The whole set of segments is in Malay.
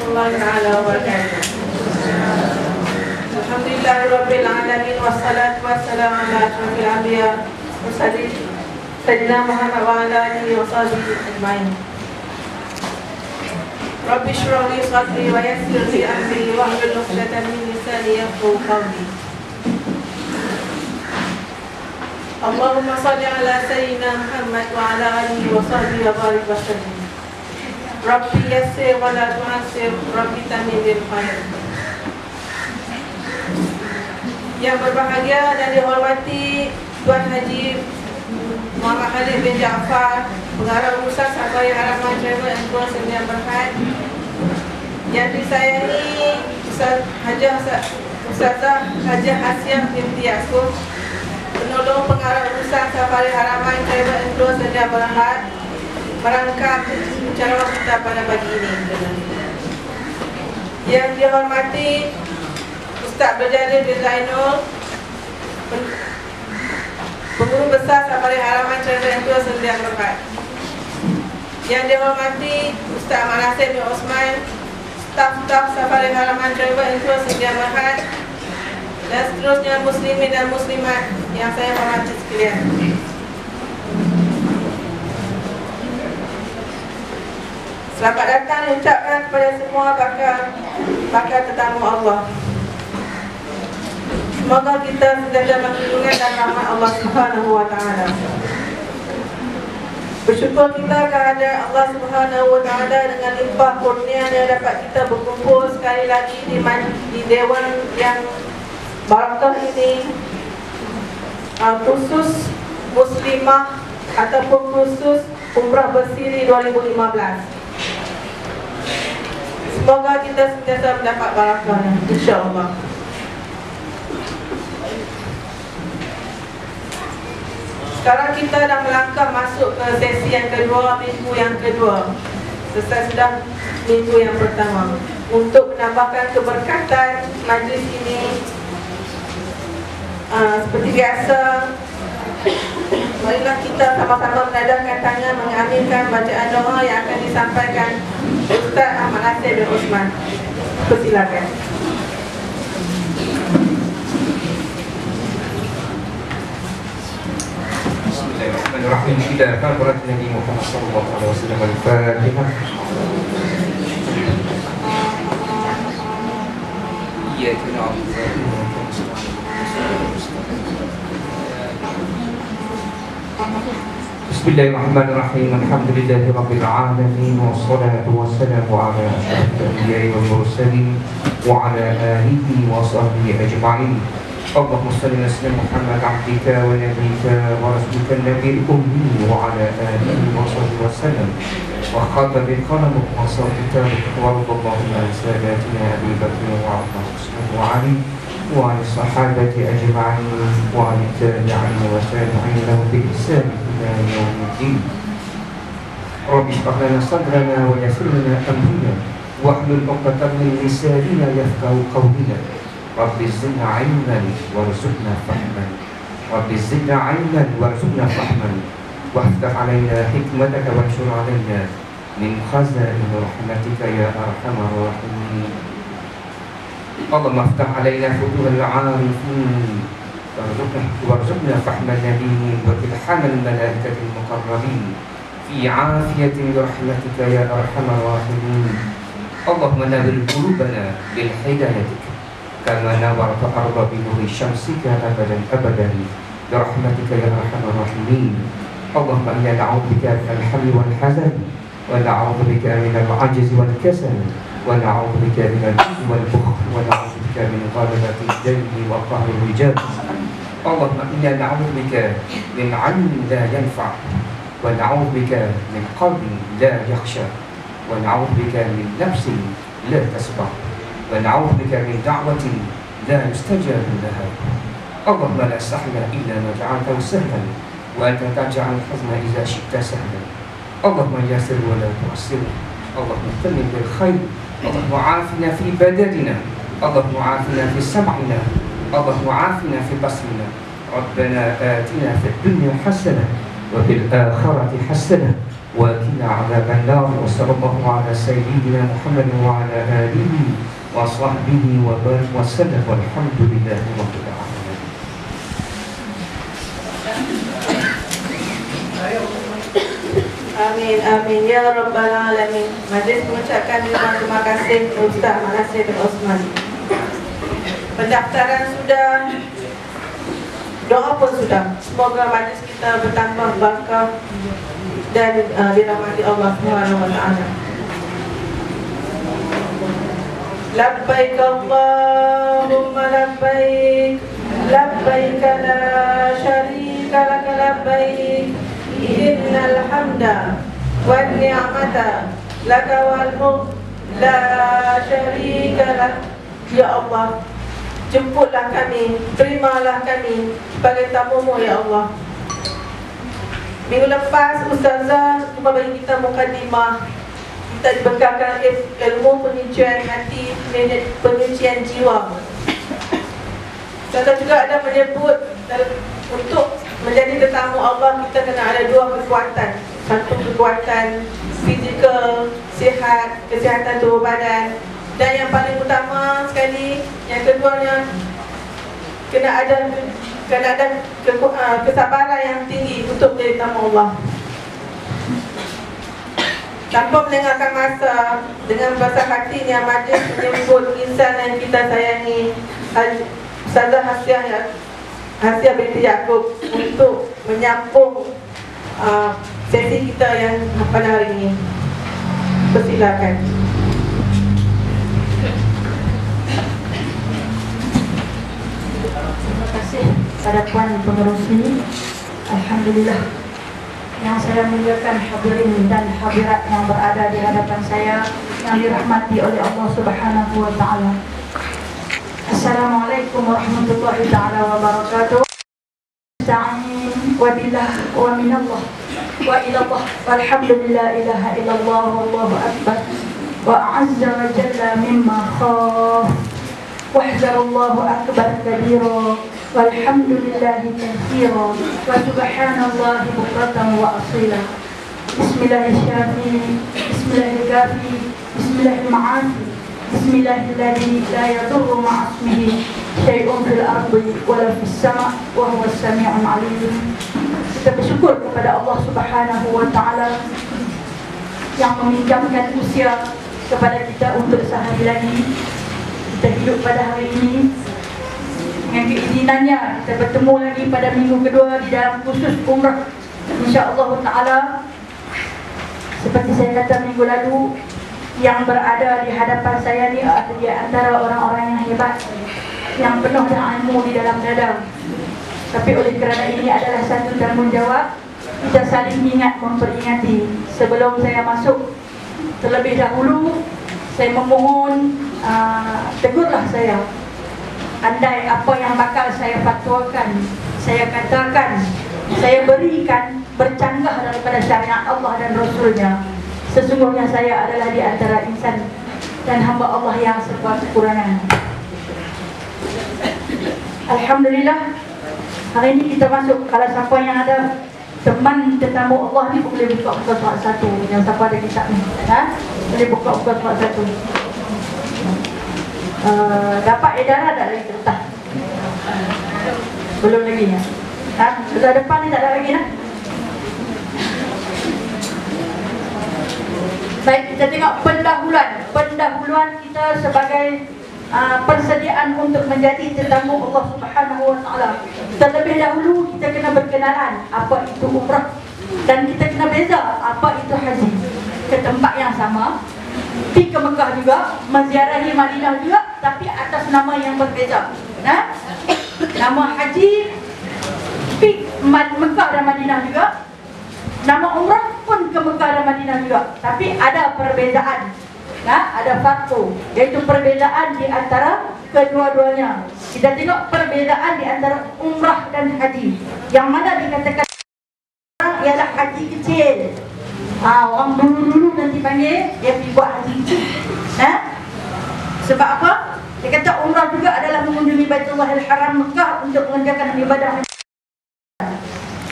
warahmatullahi wabarakatuh. Alhamdulillahirabbil alamin wassalatu wassalamu ala asyrafil anbiya mursalin sayyidina Muhammad wa ala alihi wa sahbihi ajmain. Rabbi shrah li sadri wa yassir li amri wahlul 'uqdatam min lisani yafqahu qawli. Allahumma shalli ala sayyidina Muhammad wa ala alihi wa sahbihi wa barik wa sallim. Rabbi yassir wa la tu'assir, Rabbi tamimil khair. Yang berbahagia dan dihormati Tuan Haji Muhammad Khalid bin Jaafar, Pengarah Urusan Safari Haraman Travel and Tour Sdn Bhd, yang disayangi Ustazah Hajah Asyam binti Yaakob, Penolong Pengarah Urusan Safari Haraman Travel and Tour Sdn Bhd, merangkap ceramah kita pada pagi ini. Yang dihormati Ustaz Berjalil bin Zainul, Pengurus Besar Safari Haraman Travel and Tour Sdn Bhd. Yang dihormati Ustaz Manasir bin Osman, staf Safari Haraman Travel and Tour Sdn Bhd, dan seterusnya muslimin dan muslimat yang saya hormati sekalian. Selamat datang diucapkan kepada semua bakal tetamu Allah. Semoga kita sentiasa berlindungan dan rahmat Allah Subhanahu wa taala. Bersyukur kita kepada Allah Subhanahu wa taala dengan limpah kurnia-Nya dapat kita berkumpul sekali lagi di dewan yang barakah ini, khusus muslimah ataupun khusus Umrah Bersiri 2015. Semoga kita sentiasa mendapat barakahnya, insya-Allah. Sekarang kita dah melangkah masuk ke sesi yang kedua, minggu yang kedua. Selesai sudah minggu yang pertama. Untuk menambahkan keberkatan majlis ini, seperti biasa, marilah kita sama-sama menadahkan tangan, mengaminkan bacaan doa yang akan disampaikan Ustaz Ahmad Nasir bin Osman. Persilakan. Bismillahirrahmanirrahim. Ila hadrat Nabi Muhammad sallallahu alaihi wasallam. Al-Fatihah. Iyyaka na'budu wa iyyaka nasta'in. Bismillahirrahmanirrahim. Alhamdulillahi rabbil alamin, wassalatu wassalamu ala asyrafil anbiya'i wal mursalin wa ala alihi wa sahbihi ajma'in. Allahumma salli ala sayyidina Muhammad abdika wa nabiyyika wa rasulika an-nabiyil ummi wa ala alihi wa sahbihi wasallam. Wa khatabil qalam wa sawtika wa radallahu an sayyidatina Abi Bakr wa Umar wa Ali wa ala sahabati ajma'in wa ala tabi'in wa tabi'in lahum bi ihsan ila yaumiddin. Rabbi shrah lana sadrana wa yassir lana amrana wahlul 'uqdatam min lisanina yafqahu qawlana. Rabbi zidna 'ilman warzuqna fahman. Rabbi zidna 'ilman warzuqna fahman. Waftah 'alaina hikmataka wanshur 'alaina min khaza'in rahmatika ya arhamar rahimin. Allahumma aftah 'alaina futuhal 'arifin warzuqna fahman nabiyyin wa ilhamal malaikatil muqarrabin fi 'afiyatin rahmatika ya arhamar rahimin. Allahumma nawwir qulubana bil hidayatik kama nawarta arda bi nuri syamsika abadan abadan bi rahmatika ya arhamar rahimin. Allahumma inna na'udzubika minal hammi wal hazan wa na'udzubika minal 'ajzi wal kasal wa na'udzubika minal jubni wal bukhl wa na'udzubika min ghalabati ad-dayni wa qahri ar-rijal. Allahumma inna na'udzubika min 'ilmin la yanfa' wa na'udzubika min qalbin la yakhsha wa na'udzubika min nafsin la tasbah wa na'udzubika min da'watin la yustajabu laha. Allahumma la sahla illa ma ja'altahu sahlan wa anta taj'al al-hazna idza syi'ta sahlan. Allahumma yassir wa la tu'assir. Allahumma tammim bil khair. Allahumma 'afina fi badadina. Allahumma 'afina fi sam'ina. Allahumma 'afina fi basrina. Rabbana atina fid dunya hasanah wa fil akhirati hasanah وقنا عذاب النار. وصلى الله على سيدنا محمد وعلى آله وصحبه وبارك وسلم والحمد لله رب العالمين. Amin, amin ya rabbal alamin. Majlis mengucapkan terima kasih Ustaz Manasir bin Osman. Pendaftaran sudah, doa pun sudah. Semoga majlis kita bertambah barakah dan dirahmati Allah Subhanahu wa taala. Labbaik Allahumma labbaik, labbaik la syarika lak labbaik, innal hamda wan ni'mata laka wal mulk la syarika lak. Ya Allah, jemputlah kami, terimalah kami sebagai tamu-Mu ya Allah. Minggu lepas Ustazah cuma bagi kita mukadimah. Kita dibekalkan ilmu penyucian hati, penyucian jiwa. Ustazah juga ada menyebut untuk menjadi tetamu Allah kita kena ada dua kekuatan. Satu kekuatan fizikal, sihat, kesihatan tubuh badan. Dan yang paling utama sekali, yang keduanya kena ada kesabaran yang tinggi untuk menjadi tamu Allah. Tanpa melengahkan masa, dengan besar hatinya majlis menyebut insan yang kita sayangi, Ustazah Hasyiah binti Yaakob, untuk menyambung sesi kita yang pada hari ini. Persilakan. Terima kasih pada Puan Pengurus ini. Alhamdulillah, yang saya muliakan hadirin dan hadirat yang berada di hadapan saya, yang dirahmati oleh Allah Subhanahu wa taala. Assalamualaikum warahmatullahi taala wabarakatuh. Astagfirullah wa billah wa minallah wa ilallah walhamdulillah ilaha illallah wallahu akbar wa a'azza wa jalla mimma khaf wahzarallahu akbar kabira walhamdulillahi katsira wa subhanallahi bukratan wa asila. Bismillahirrahmanirrahim, bismillahirrahmanirrahim, bismillahirrahmanirrahim, bismillahilladzi la yadurru ma'asmihi syai'un fil ardi wala fis sama' wa huwas sami'ul 'alim. Kita bersyukur kepada Allah Subhanahu wa taala yang meminjamkan usia kepada kita untuk sehari lagi kita hidup pada hari ini. Dengan keizinannya kita bertemu lagi pada minggu kedua di dalam khusus umrah, insya-Allah taala. Seperti saya kata minggu lalu, yang berada di hadapan saya ni di antara orang-orang yang hebat, yang penuh dengan ilmu di dalam dada. Tapi oleh kerana ini adalah satu tanggungjawab, kita saling ingat memperingati. Sebelum saya masuk, terlebih dahulu saya memohon, tegurlah saya. Andai apa yang bakal saya fatwakan, saya katakan, saya berikan bercanggah daripada syariat Allah dan Rasulnya, sesungguhnya saya adalah di antara insan dan hamba Allah yang serba kekurangan. Alhamdulillah, hari ini kita masuk. Kalau siapa yang ada teman tetamu Allah ni boleh buka surat satu. Yang siapa ada kitab ni, boleh buka surat satu. Dapat edaran tak lagi entah? Belum lagi ya? Sebelah depan ni tak ada lagi lah. Baik, kita tengok pendahuluan kita sebagai persediaan untuk menjadi tetamu Allah Subhanahu wa taala. Terlebih dahulu kita kena berkenalan apa itu umrah, dan kita kena beza apa itu haji. Ke tempat yang sama, pergi ke Mekah juga, menziarahi Madinah juga, tapi atas nama yang berbeza. Nama haji pergi Mekah dan Madinah juga, nama umrah pun ke Mekah dan Madinah juga, tapi ada perbezaan. Ada faktor, iaitu perbezaan di antara kedua-duanya. Kita tengok perbezaan di antara umrah dan haji. Yang mana dikatakan ialah haji kecil. Orang dulu-dulu nanti panggil dia pergi buat haji kecil. Sebab apa? Dia kata umrah juga adalah mengunjungi Baitullahil Haram Mekah untuk mengerjakan ibadah haji.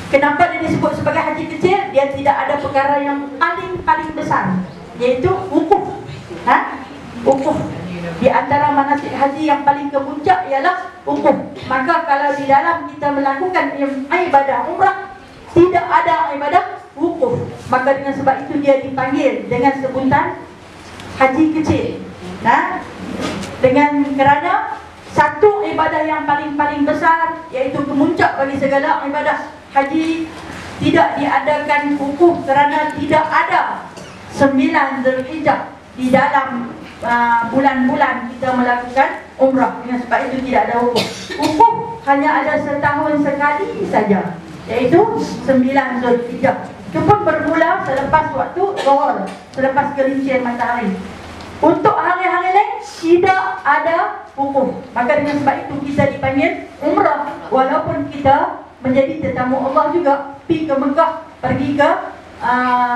Kenapa dia disebut sebagai haji kecil? Dia tidak ada perkara yang paling besar, yaitu wukuf. Wukuf. Di antara manasik haji yang paling kemuncak ialah wukuf. Maka kalau di dalam kita melakukan ibadah umrah tidak ada ibadah wukuf, maka dengan sebab itu dia dipanggil dengan sebutan haji kecil. Kerana satu ibadah yang paling besar, iaitu kemuncak bagi segala ibadah haji, tidak diadakan wukuf kerana tidak ada 9 Zulhijjah di dalam bulan-bulan kita melakukan umrah. Dengan sebab itu tidak ada wukuf. Wukuf hanya ada setahun sekali saja, iaitu 9 Zulhijjah. Itu pun bermula selepas waktu zuhur, selepas gelincir matahari. Untuk hari-hari lain tidak ada wukuf. Maka dengan sebab itu kita dipanggil umrah, walaupun kita menjadi tetamu Allah juga, pergi ke Mekah, pergi ke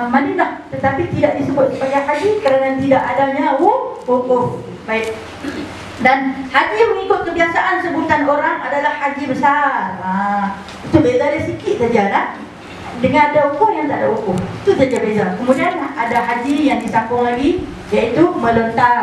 Madinah, tetapi tidak disebut sebagai haji kerana tidak adanya wukuf. Baik. Dan haji mengikut kebiasaan sebutan orang adalah haji besar. Itu beza dia sikit saja dengan ada wukuf yang tak ada wukuf. Itu saja beza. Kemudian ada haji yang disambung lagi, iaitu melontar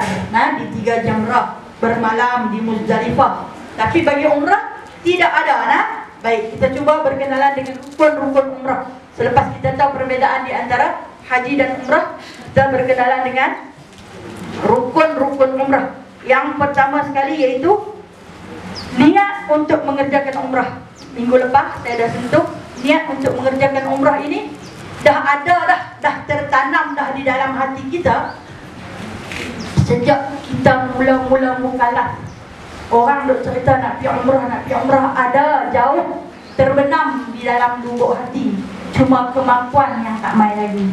di 3 jamrah, bermalam di Muzdalifah. Tapi bagi umrah tidak ada. Baik, kita cuba berkenalan dengan rukun-rukun umrah. Selepas kita tahu perbezaan di antara haji dan umrah, kita berkenalan dengan rukun-rukun umrah. Yang pertama sekali iaitu niat untuk mengerjakan umrah. Minggu lepas saya dah sentuh, niat untuk mengerjakan umrah ini dah tertanam di dalam hati kita sejak kita mula-mula mukallaf. Orang duk cerita nak pergi umrah, ada jauh terbenam di dalam lubuk hati. Cuma kemampuan yang tak main lagi.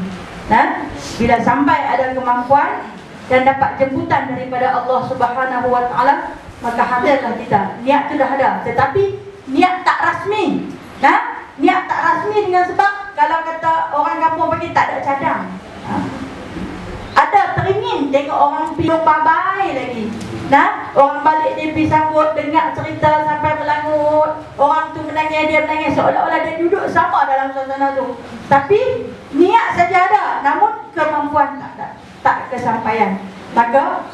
Bila sampai ada kemampuan dan dapat jemputan daripada Allah Subhanahu Wa Taala, maka hadirlah kita. Niat tu dah ada, tetapi niat tak rasmi. Niat tak rasmi dengan sebab kalau kata orang kampung pergi tak ada cadang. Ada teringin tengok orang pilih babai lagi. Orang balik dia pergi sambut, dengar cerita sampai melangut. Orang tu menangis, dia menangis seolah-olah dia duduk sama dalam suasana tu. Tapi niat saja ada, namun kemampuan tak kesampaian. Maka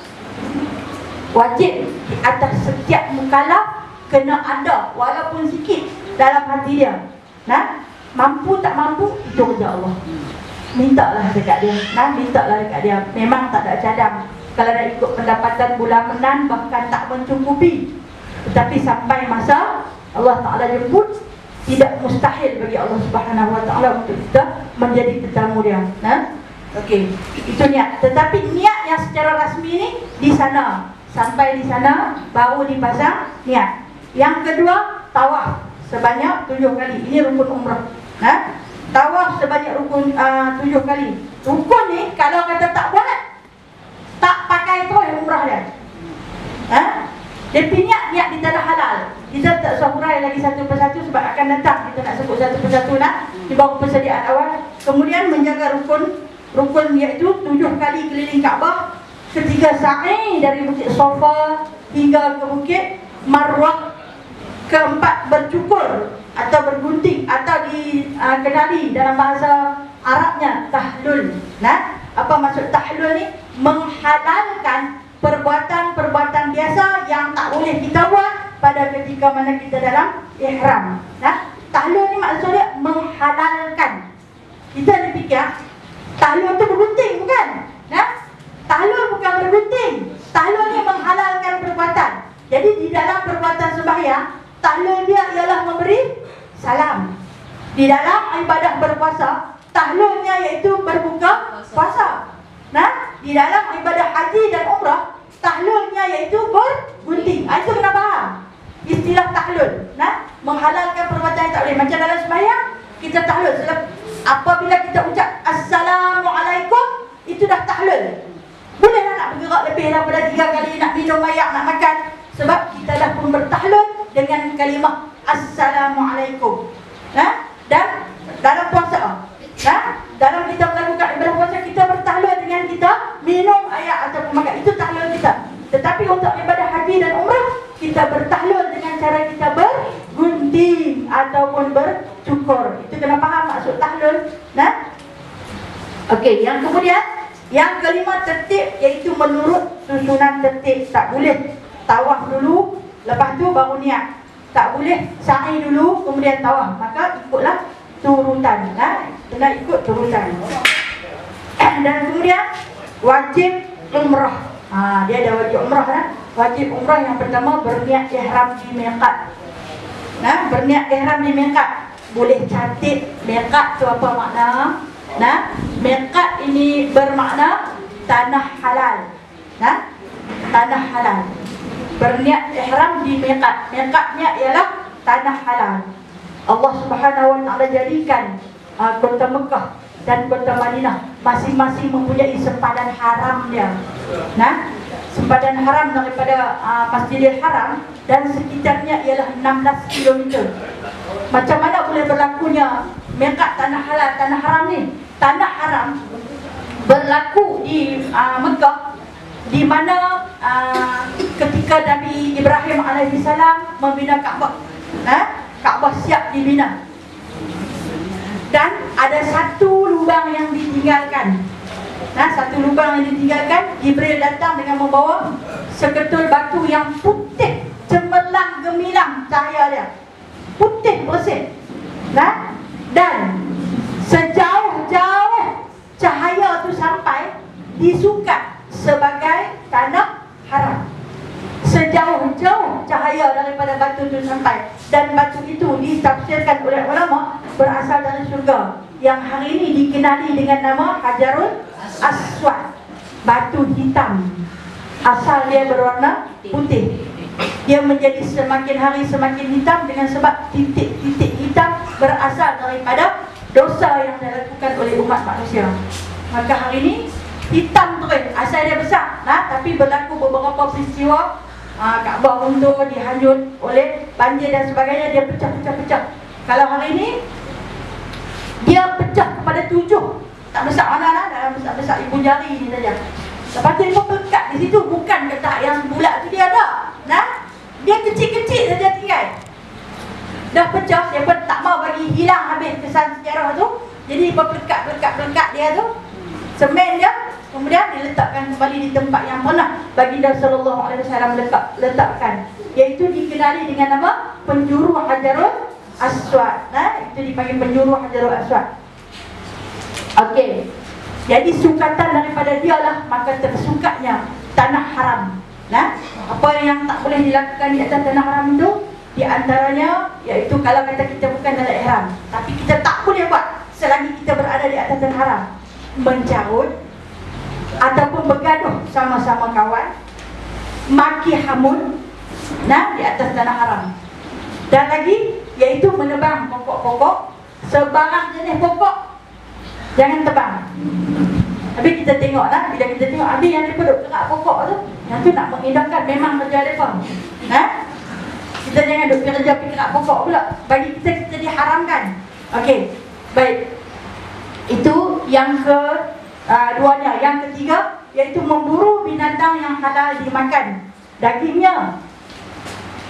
wajib di atas setiap mukallaf kena ada walaupun sikit dalam hati dia. Mampu tak mampu, itu kerja Allah. Mintalah dekat dia. Mintalah dekat dia. Memang tak ada cadang. Kalau nak ikut pendapatan bulanan bahkan tak mencukupi. Tetapi sampai masa Allah Ta'ala jemput, tidak mustahil bagi Allah Subhanahu Wa Ta'ala untuk kita menjadi tetamu dia. Okey, itu niat. Tetapi niat yang secara rasmi ni di sana. Sampai di sana baru dipasang niat. Yang kedua, tawaf sebanyak 7 kali. Ini rukun umrah. Tawaf sebanyak 7 kali. Rukun ni kalau kata tak buat, tak pakai terus umrah dia. Dia niat di tanah halal. Kita tak surai lagi satu persatu sebab akan datang kita nak sebut satu persatu di bawah persediaan awal. Kemudian menjaga rukun iaitu 7 kali keliling Kaabah, ketiga sa'i dari Bukit Safa hingga ke Bukit Marwah, keempat bercukur atau bergunting atau dikenali dalam bahasa Arabnya tahlul. Apa maksud tahlul ni? Menghalalkan perbuatan-perbuatan biasa yang tak boleh kita buat pada ketika mana kita dalam ihram. Tahlul ni maksudnya menghalalkan. Kita dipikir tahlul tu bergunting, bukan? Tahlul bukan bergunting. Tahlul ni menghalalkan perbuatan. Jadi di dalam perbuatan sembahyang, tahlul dia ialah memberi salam. Di dalam ibadah berpuasa, tahlulnya iaitu berbuka puasa. Di dalam ibadah haji dan umrah, tahlulnya iaitu bergunting. Itu kena faham istilah tahlul. Menghalalkan perbuatan yang tak boleh. Macam dalam sembahyang, kita tahlul. Apabila kita ucap Assalamualaikum, itu dah tahlul. Bolehlah nak bergerak lebih daripada 3 kali, nak minum air, nak makan. Sebab kita dah pun bertahlul dengan kalimah Assalamualaikum. Dan dalam puasa, dalam kita melakukan ibadah puasa, kita bertahlul dengan kita minum air ataupun makan. Itu tahlul kita. Tetapi untuk ibadah haji dan umrah, kita bertahlul dengan cara kita bergunting ataupun bercukur. Itu kena faham maksud tahlul. Okey, yang kemudian yang kelima tertib, iaitu menurut susunan tertib. Tak boleh tawaf dulu, lepas tu baru niat. Tak boleh sa'i dulu kemudian tawaf. Maka ikutlah turutan. Kena ikut turutan. Dan kemudian wajib umrah. Dia ada wajib umrah kan? Wajib umrah yang pertama berniat ihram di miqat. Berniat ihram di miqat. Boleh catat miqat tu apa makna? Miqat ini bermakna tanah halal. Tanah halal. Berniat ihram di miqat. Miqatnya ialah tanah halal. Allah Subhanahu wa taala jadikan kota Mekah dan kota Madinah masing-masing mempunyai sempadan haram dia. Sempadan haram daripada Masjidil Haram dan sekitarnya ialah 16 km. Macam mana boleh berlakunya miqat tanah halal, tanah haram ni? Tanah haram berlaku di Mekah, di mana ketika Nabi Ibrahim alaihissalam membina Kaabah. Kaabah siap dibina. Dan ada satu lubang yang ditinggalkan. Satu lubang yang ditinggalkan, Jibril datang dengan membawa seketul batu yang putih, cemerlang gemilang cahaya dia. Putih bersih. Dan sejauh-jauh cahaya tu sampai, disukat sebagai tanah haram. Sejauh-jauh cahaya daripada batu itu sampai. Dan batu itu ditafsirkan oleh ulama berasal dari surga, yang hari ini dikenali dengan nama Hajarul Aswad. Batu hitam. Asal dia berwarna putih. Dia menjadi semakin hari semakin hitam dengan sebab titik-titik hitam berasal daripada dosa yang dilakukan oleh umat manusia. Maka hari ini hitam terus. Asal dia besar, tapi berlaku beberapa peristiwa. Kaabah runtuh, dihanyut oleh banjir dan sebagainya. Dia pecah. Kalau hari ini dia pecah kepada 7. Tak besar mana dalam besar-besar ibu jari ni saja. Lepas tu dia pelekat di situ. Bukan ketak yang bulat tu dia ada. Dia kecil-kecil saja tinggal. Dah pecah, dia pun tak mau bagi hilang habis kesan sejarah tu. Jadi pelekat dia tu, semen dia, kemudian diletakkan kembali di tempat yang pernah baginda sallallahu alaihi wasallam letakkan, iaitu dikenali dengan nama penjuru Hajarul Aswad. Itu dipanggil penjuru Hajarul Aswad. Okey. Jadi sukatan daripada dialah maka tersukatnya tanah haram. Apa yang tak boleh dilakukan di atas tanah haram itu, di antaranya iaitu kalau kata kita bukan dalam ihram, tapi kita tak boleh buat selagi kita berada di atas tanah haram, mencarut ataupun bergaduh sama-sama kawan, maki hamun di atas tanah haram. Dan lagi iaitu menebang pokok-pokok, sebarang jenis pokok jangan tebang. Habis kita tengok bila kita tengok habis yang dia duduk kerak pokok tu, yang tu nak mengindahkan memang kerja mereka. Kita jangan duduk kerja kerak pokok pula. Bagi kita diharamkan. Okey, baik. Itu yang keduanya. Yang ketiga iaitu memburu binatang yang halal dimakan dagingnya.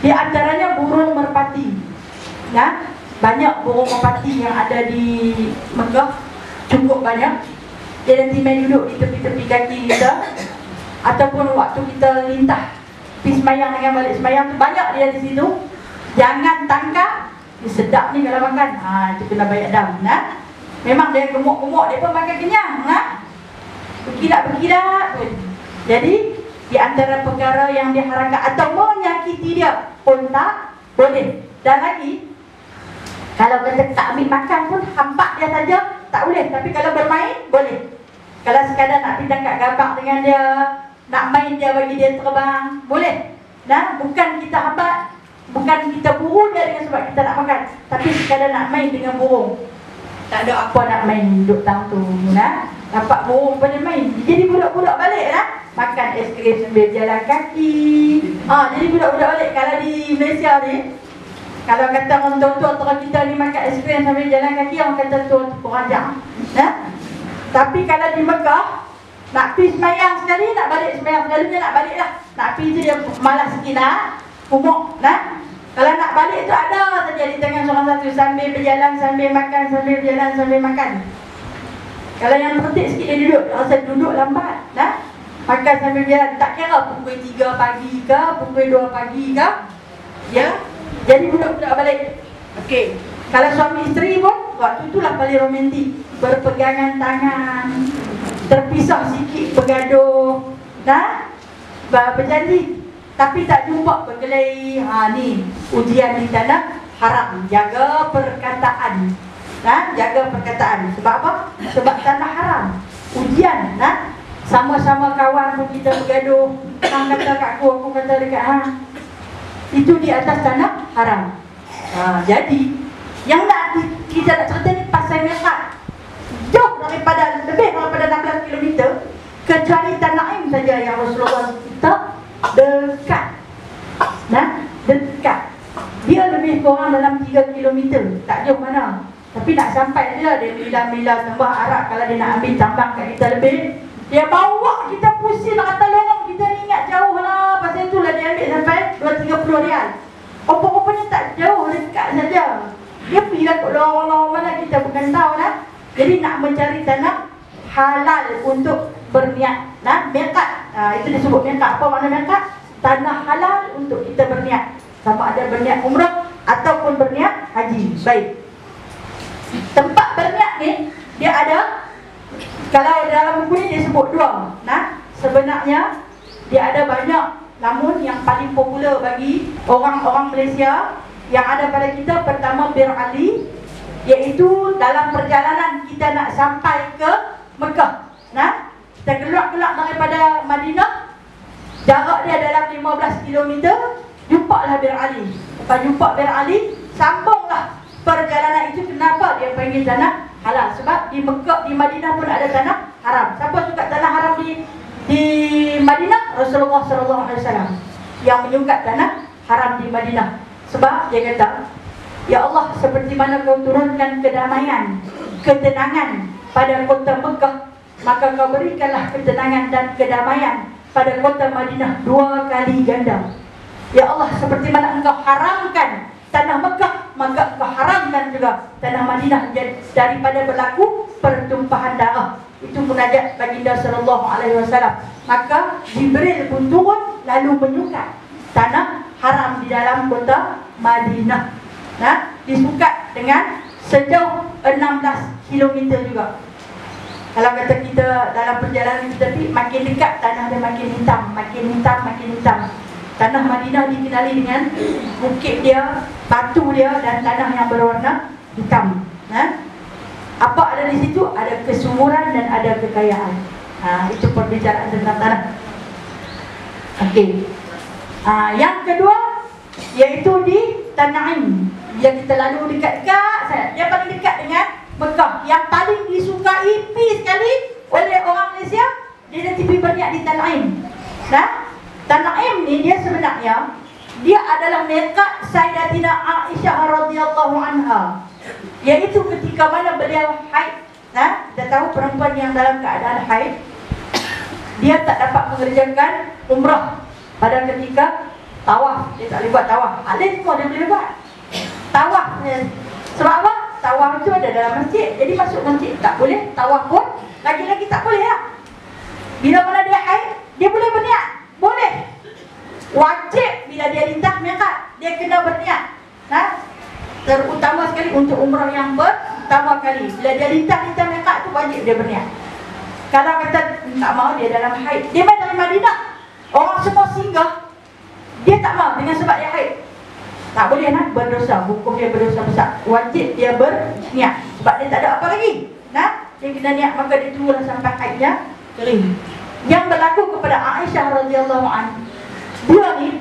Di antaranya burung merpati. Banyak burung merpati yang ada di Mekah, cukup banyak. Dia nanti main duduk di tepi-tepi kaki kita, ataupun waktu kita lintah pergi semayang dengan balik semayang tu, banyak dia di situ. Jangan tangkap. Dia sedap ni kalau makan. Itu kena bayar dam. Memang dia gemuk-gemuk, dia pun makan kenyang. Berkilat-berkilat pun. Jadi di antara perkara yang diharamkan atau menyakiti dia pun tak boleh. Dan lagi, kalau kita tak ambil makan pun, hampak dia saja tak boleh. Tapi kalau bermain, boleh. Kalau sekadar nak pergi tangkap gabak dengan dia, nak main dia bagi dia terbang, boleh. Bukan kita hambat, bukan kita buru dia dengan sebab kita nak makan, tapi sekadar nak main dengan burung. Tak ada apa nak main, duduk tang tu. Nampak burung pada main. Jadi budak-budak balik makan es krim sambil jalan kaki. Jadi budak-budak balik. Kalau di Malaysia ni, kalau kata orang tua-tua antara kita ni makan es krim sambil jalan kaki, orang kata tua tu kurang. Tapi kalau di Mekah, nak pergi semayang sekali, nak balik semayang sekali, nak balik lah. Nak pergi tu dia malas sikit kumuk. Kalau nak balik tu ada saja di tangan seorang satu, sambil berjalan, sambil makan, sambil berjalan, sambil makan. Kalau yang tertib sikit dia duduk, rasa duduk lambat. Makan sambil jalan, tak kira pukul 3 pagi ke, pukul 2 pagi ke. Ya, jadi duduk-duduk balik. Okey. Kalau suami isteri pun, waktu itulah paling romantik. Berpegangan tangan, terpisah sikit, bergaduh, berjanji. Tapi tak jumpa berkelahi. Ni ujian di tanah haram. Jaga perkataan. Jaga perkataan. Sebab apa? Sebab tanah haram. Ujian. Sama-sama kawan pun kita bergaduh. Hang kata kat aku kata dekat hang. Itu di atas tanah haram. Jadi yang nak kita nak cerita ni pasal Miqat. Jauh daripada, lebih daripada 16 km. Kecuali Tan'im saja yang Rasulullah kita dekat. Dekat. Dia lebih kurang dalam 3 km. Tak jauh mana. Tapi nak sampai dia mila-mila tambah Arab. Kalau dia nak ambil tambang kat kita lebih, dia bawa kita pusing kata lorong. Kita ni ingat jauh lah. Pasal itulah dia ambil sampai 2-30 rial. Apa-apanya tak jauh, dekat saja. Dia pergi lah kat lorong-lorong mana kita bukan tahu lah. Jadi nak mencari tanah halal untuk berniat. Miqat. Itu disebut miqat. Apa makna miqat? Tanah halal untuk kita berniat. Sama ada berniat umrah ataupun berniat haji. Baik. Tempat berniat ni dia ada, kalau dalam buku ni dia sebut 2. Sebenarnya dia ada banyak, namun yang paling popular bagi orang-orang Malaysia yang ada pada kita, pertama Bir Ali, iaitu dalam perjalanan kita nak sampai ke Mekah. Kita keluar daripada Madinah, jarak dia dalam 15 km, jumpalah Bir Ali. Lepas jumpa Bir Ali, sambunglah perjalanan itu. Kenapa dia panggil tanah halal? Sebab di Mekah, di Madinah pun ada tanah haram. Siapa suka tanah haram di Madinah? Rasulullah SAW yang menyukat tanah haram di Madinah. Sebab dia kata, ya Allah, seperti mana kau turunkan kedamaian, ketenangan pada kota Mekah, maka kau berikanlah ketenangan dan kedamaian pada kota Madinah 2 kali ganda. Ya Allah, seperti mana engkau haramkan tanah Mekah, maka engkau haramkan juga tanah Madinah daripada berlaku pertumpahan darah. Itu munajat baginda sallallahu alaihi wasallam. Maka Jibril pun turun lalu menyukat tanah haram di dalam kota Madinah. Disukat dengan sejauh 16 km juga. Kalau kata kita dalam perjalanan kita pergi, makin dekat tanah dia makin hitam, makin hitam, makin hitam. Tanah Madinah dikenali dengan bukit dia, batu dia dan tanah yang berwarna hitam. Apa ada di situ? Ada kesuburan dan ada kekayaan. Itu perbicaraan tentang tanah. Okey. Yang kedua iaitu di Tan'im. Yang kita lalu dekat-dekat, dia paling dekat dengan Mekah. Yang paling disukai sekali oleh orang Malaysia, dia nanti pergi berniat di Tan'im. Tan'im ni dia sebenarnya dia adalah miqat Sayyidatina Aisyah radhiyallahu anha. Iaitu ketika mana beliau haid. Kita tahu perempuan yang dalam keadaan haid, dia tak dapat mengerjakan umrah pada ketika tawaf. Dia tak boleh buat tawaf. Alif pun dia boleh buat tawaf. Sebab apa? Tawaf itu ada dalam masjid. Jadi masuk masjid tak boleh, tawaf pun lagi-lagi tak boleh lah. Bila mana dia haid, dia boleh berniat. Boleh. Wajib bila dia lintas miqat, dia kena berniat. Terutama sekali untuk umrah yang pertama kali. Bila dia lintas miqat tu wajib dia berniat. Kalau kata tak mau, dia dalam haid, dia main dari Madinah, orang semua singgah, dia tak mau dengan sebab dia haid, tak boleh berdosa, hukum dia berdosa besar. Wajib dia berniat. Sebab dia tak ada apa lagi. Dia kena niat, maka dia tunggulah sampai haidnya kering. Yang berlaku kepada Aisyah radhiyallahu anha,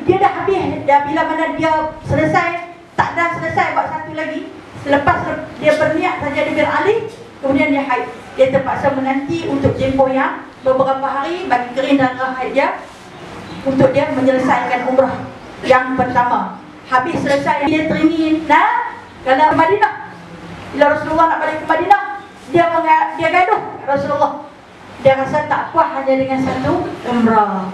dia dah habis, dah bila mana dia selesai, tak dah selesai buat satu lagi. Selepas dia berniat saja di Bir Ali, kemudian dia haid. Dia terpaksa menanti untuk tempoh yang beberapa hari bagi kering darah haid dia, untuk dia menyelesaikan umrah yang pertama. Habis selesai dia teringin kalau Madinah. Bila Rasulullah nak balik ke Madinah, dia gaduh Rasulullah. Dia rasa tak puas hanya dengan satu umrah.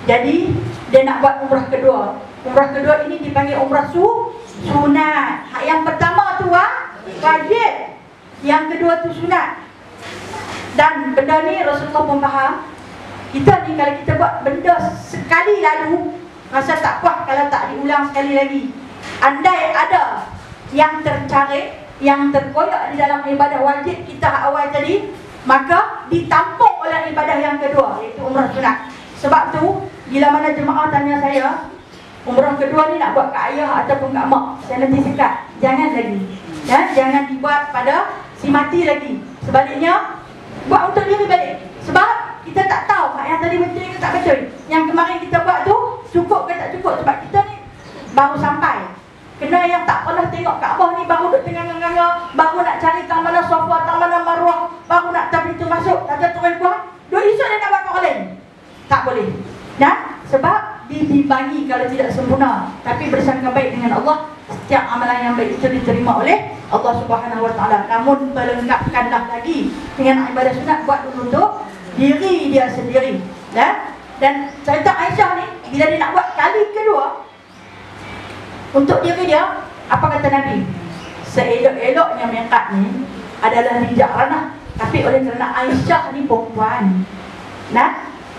Jadi dia nak buat umrah kedua. Umrah kedua ini dipanggil umrah sunat. Yang pertama tu wajib, yang kedua tu sunat. Dan benda ni Rasulullah pun faham. Kita ni kalau kita buat benda sekali lalu, rasa tak puas kalau tak diulang sekali lagi. Andai ada yang tercarik, yang terkoyak di dalam ibadah wajib kita awal tadi, maka ditampung oleh ibadah yang kedua, iaitu umrah sunat. Sebab tu bila mana jemaah tanya saya, umrah kedua ni nak buat kat ayah ataupun kat mak, saya nanti sekat, jangan lagi ya, jangan dibuat pada si mati lagi. Sebaliknya buat untuk diri balik. Sebab kita tak tahu yang tadi betul ke tak betul. Yang kemarin kita buat tu cukup ke tak cukup. Sebab kita ni baru sampai. Kena yang tak pernah tengok Kaabah ni baru duduk tengah-tengah, baru nak cari tang mana Safa, tang mana Marwah, baru nak tahu pintu masuk, tak ada turun kuat. Dua esok dia nak buat kat orang lain. Tak boleh. Nah, sebab dibimbangi kalau tidak sempurna. Tapi bersangka baik dengan Allah, setiap amalan yang baik itu diterima oleh Allah Subhanahu Wa Taala. Namun pelengkapkanlah lagi dengan ibadah sunat, buat dulu untuk diri dia sendiri. Dan cerita Aisyah ni, bila dia nak buat kali kedua untuk diri dia, apa kata Nabi? Seelok-eloknya miqat ni adalah di Ja'ranah. Tapi oleh kerana Aisyah ni perempuan,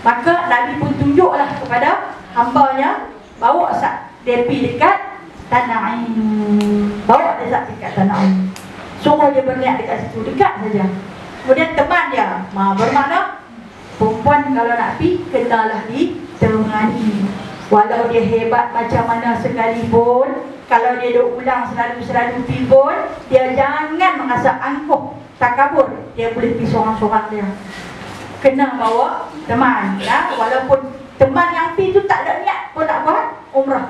maka Nabi pun tunjuklah kepada hambanya, bawa sat depi dekat Tana'im, bawa dia sat dekat Tana'im, suruh dia berniat dekat situ, dekat saja. Kemudian teman dia, bermakna perempuan kalau nak pergi, kenalah ditemani. Walau dia hebat macam mana sekalipun, kalau dia duk ulang selalu pergi pun, dia jangan merasa angkuh, takabur. Dia boleh pergi seorang-seorang dia. Kena bawa teman, walaupun teman yang pergi tu tak ada niat pun nak buat umrah.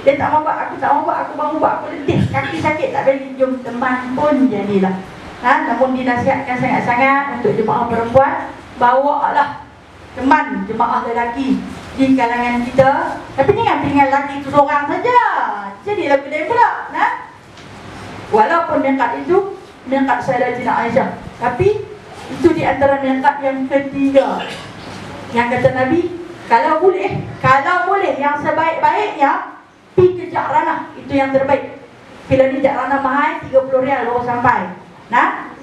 Dia tak mau buat, aku tak mau buat, aku baru buat, aku letih, kaki sakit, tak boleh, jom teman pun jadilah. Namun dinasihatkan sangat-sangat untuk jemaah perempuan, bawalah teman jemaah lelaki di kalangan kita. Tapi jangan tinggal lelaki tu seorang saja, jadilah kedai pula. Walaupun miqat itu miqat Sayyidatina Aisyah, tapi itu di antara miqat yang ketiga. Yang kata Nabi, kalau boleh yang sebaik-baiknya pergi ke Ja'ranah, itu yang terbaik. Bila ni Ja'ranah mahal, 30 rial baru sampai.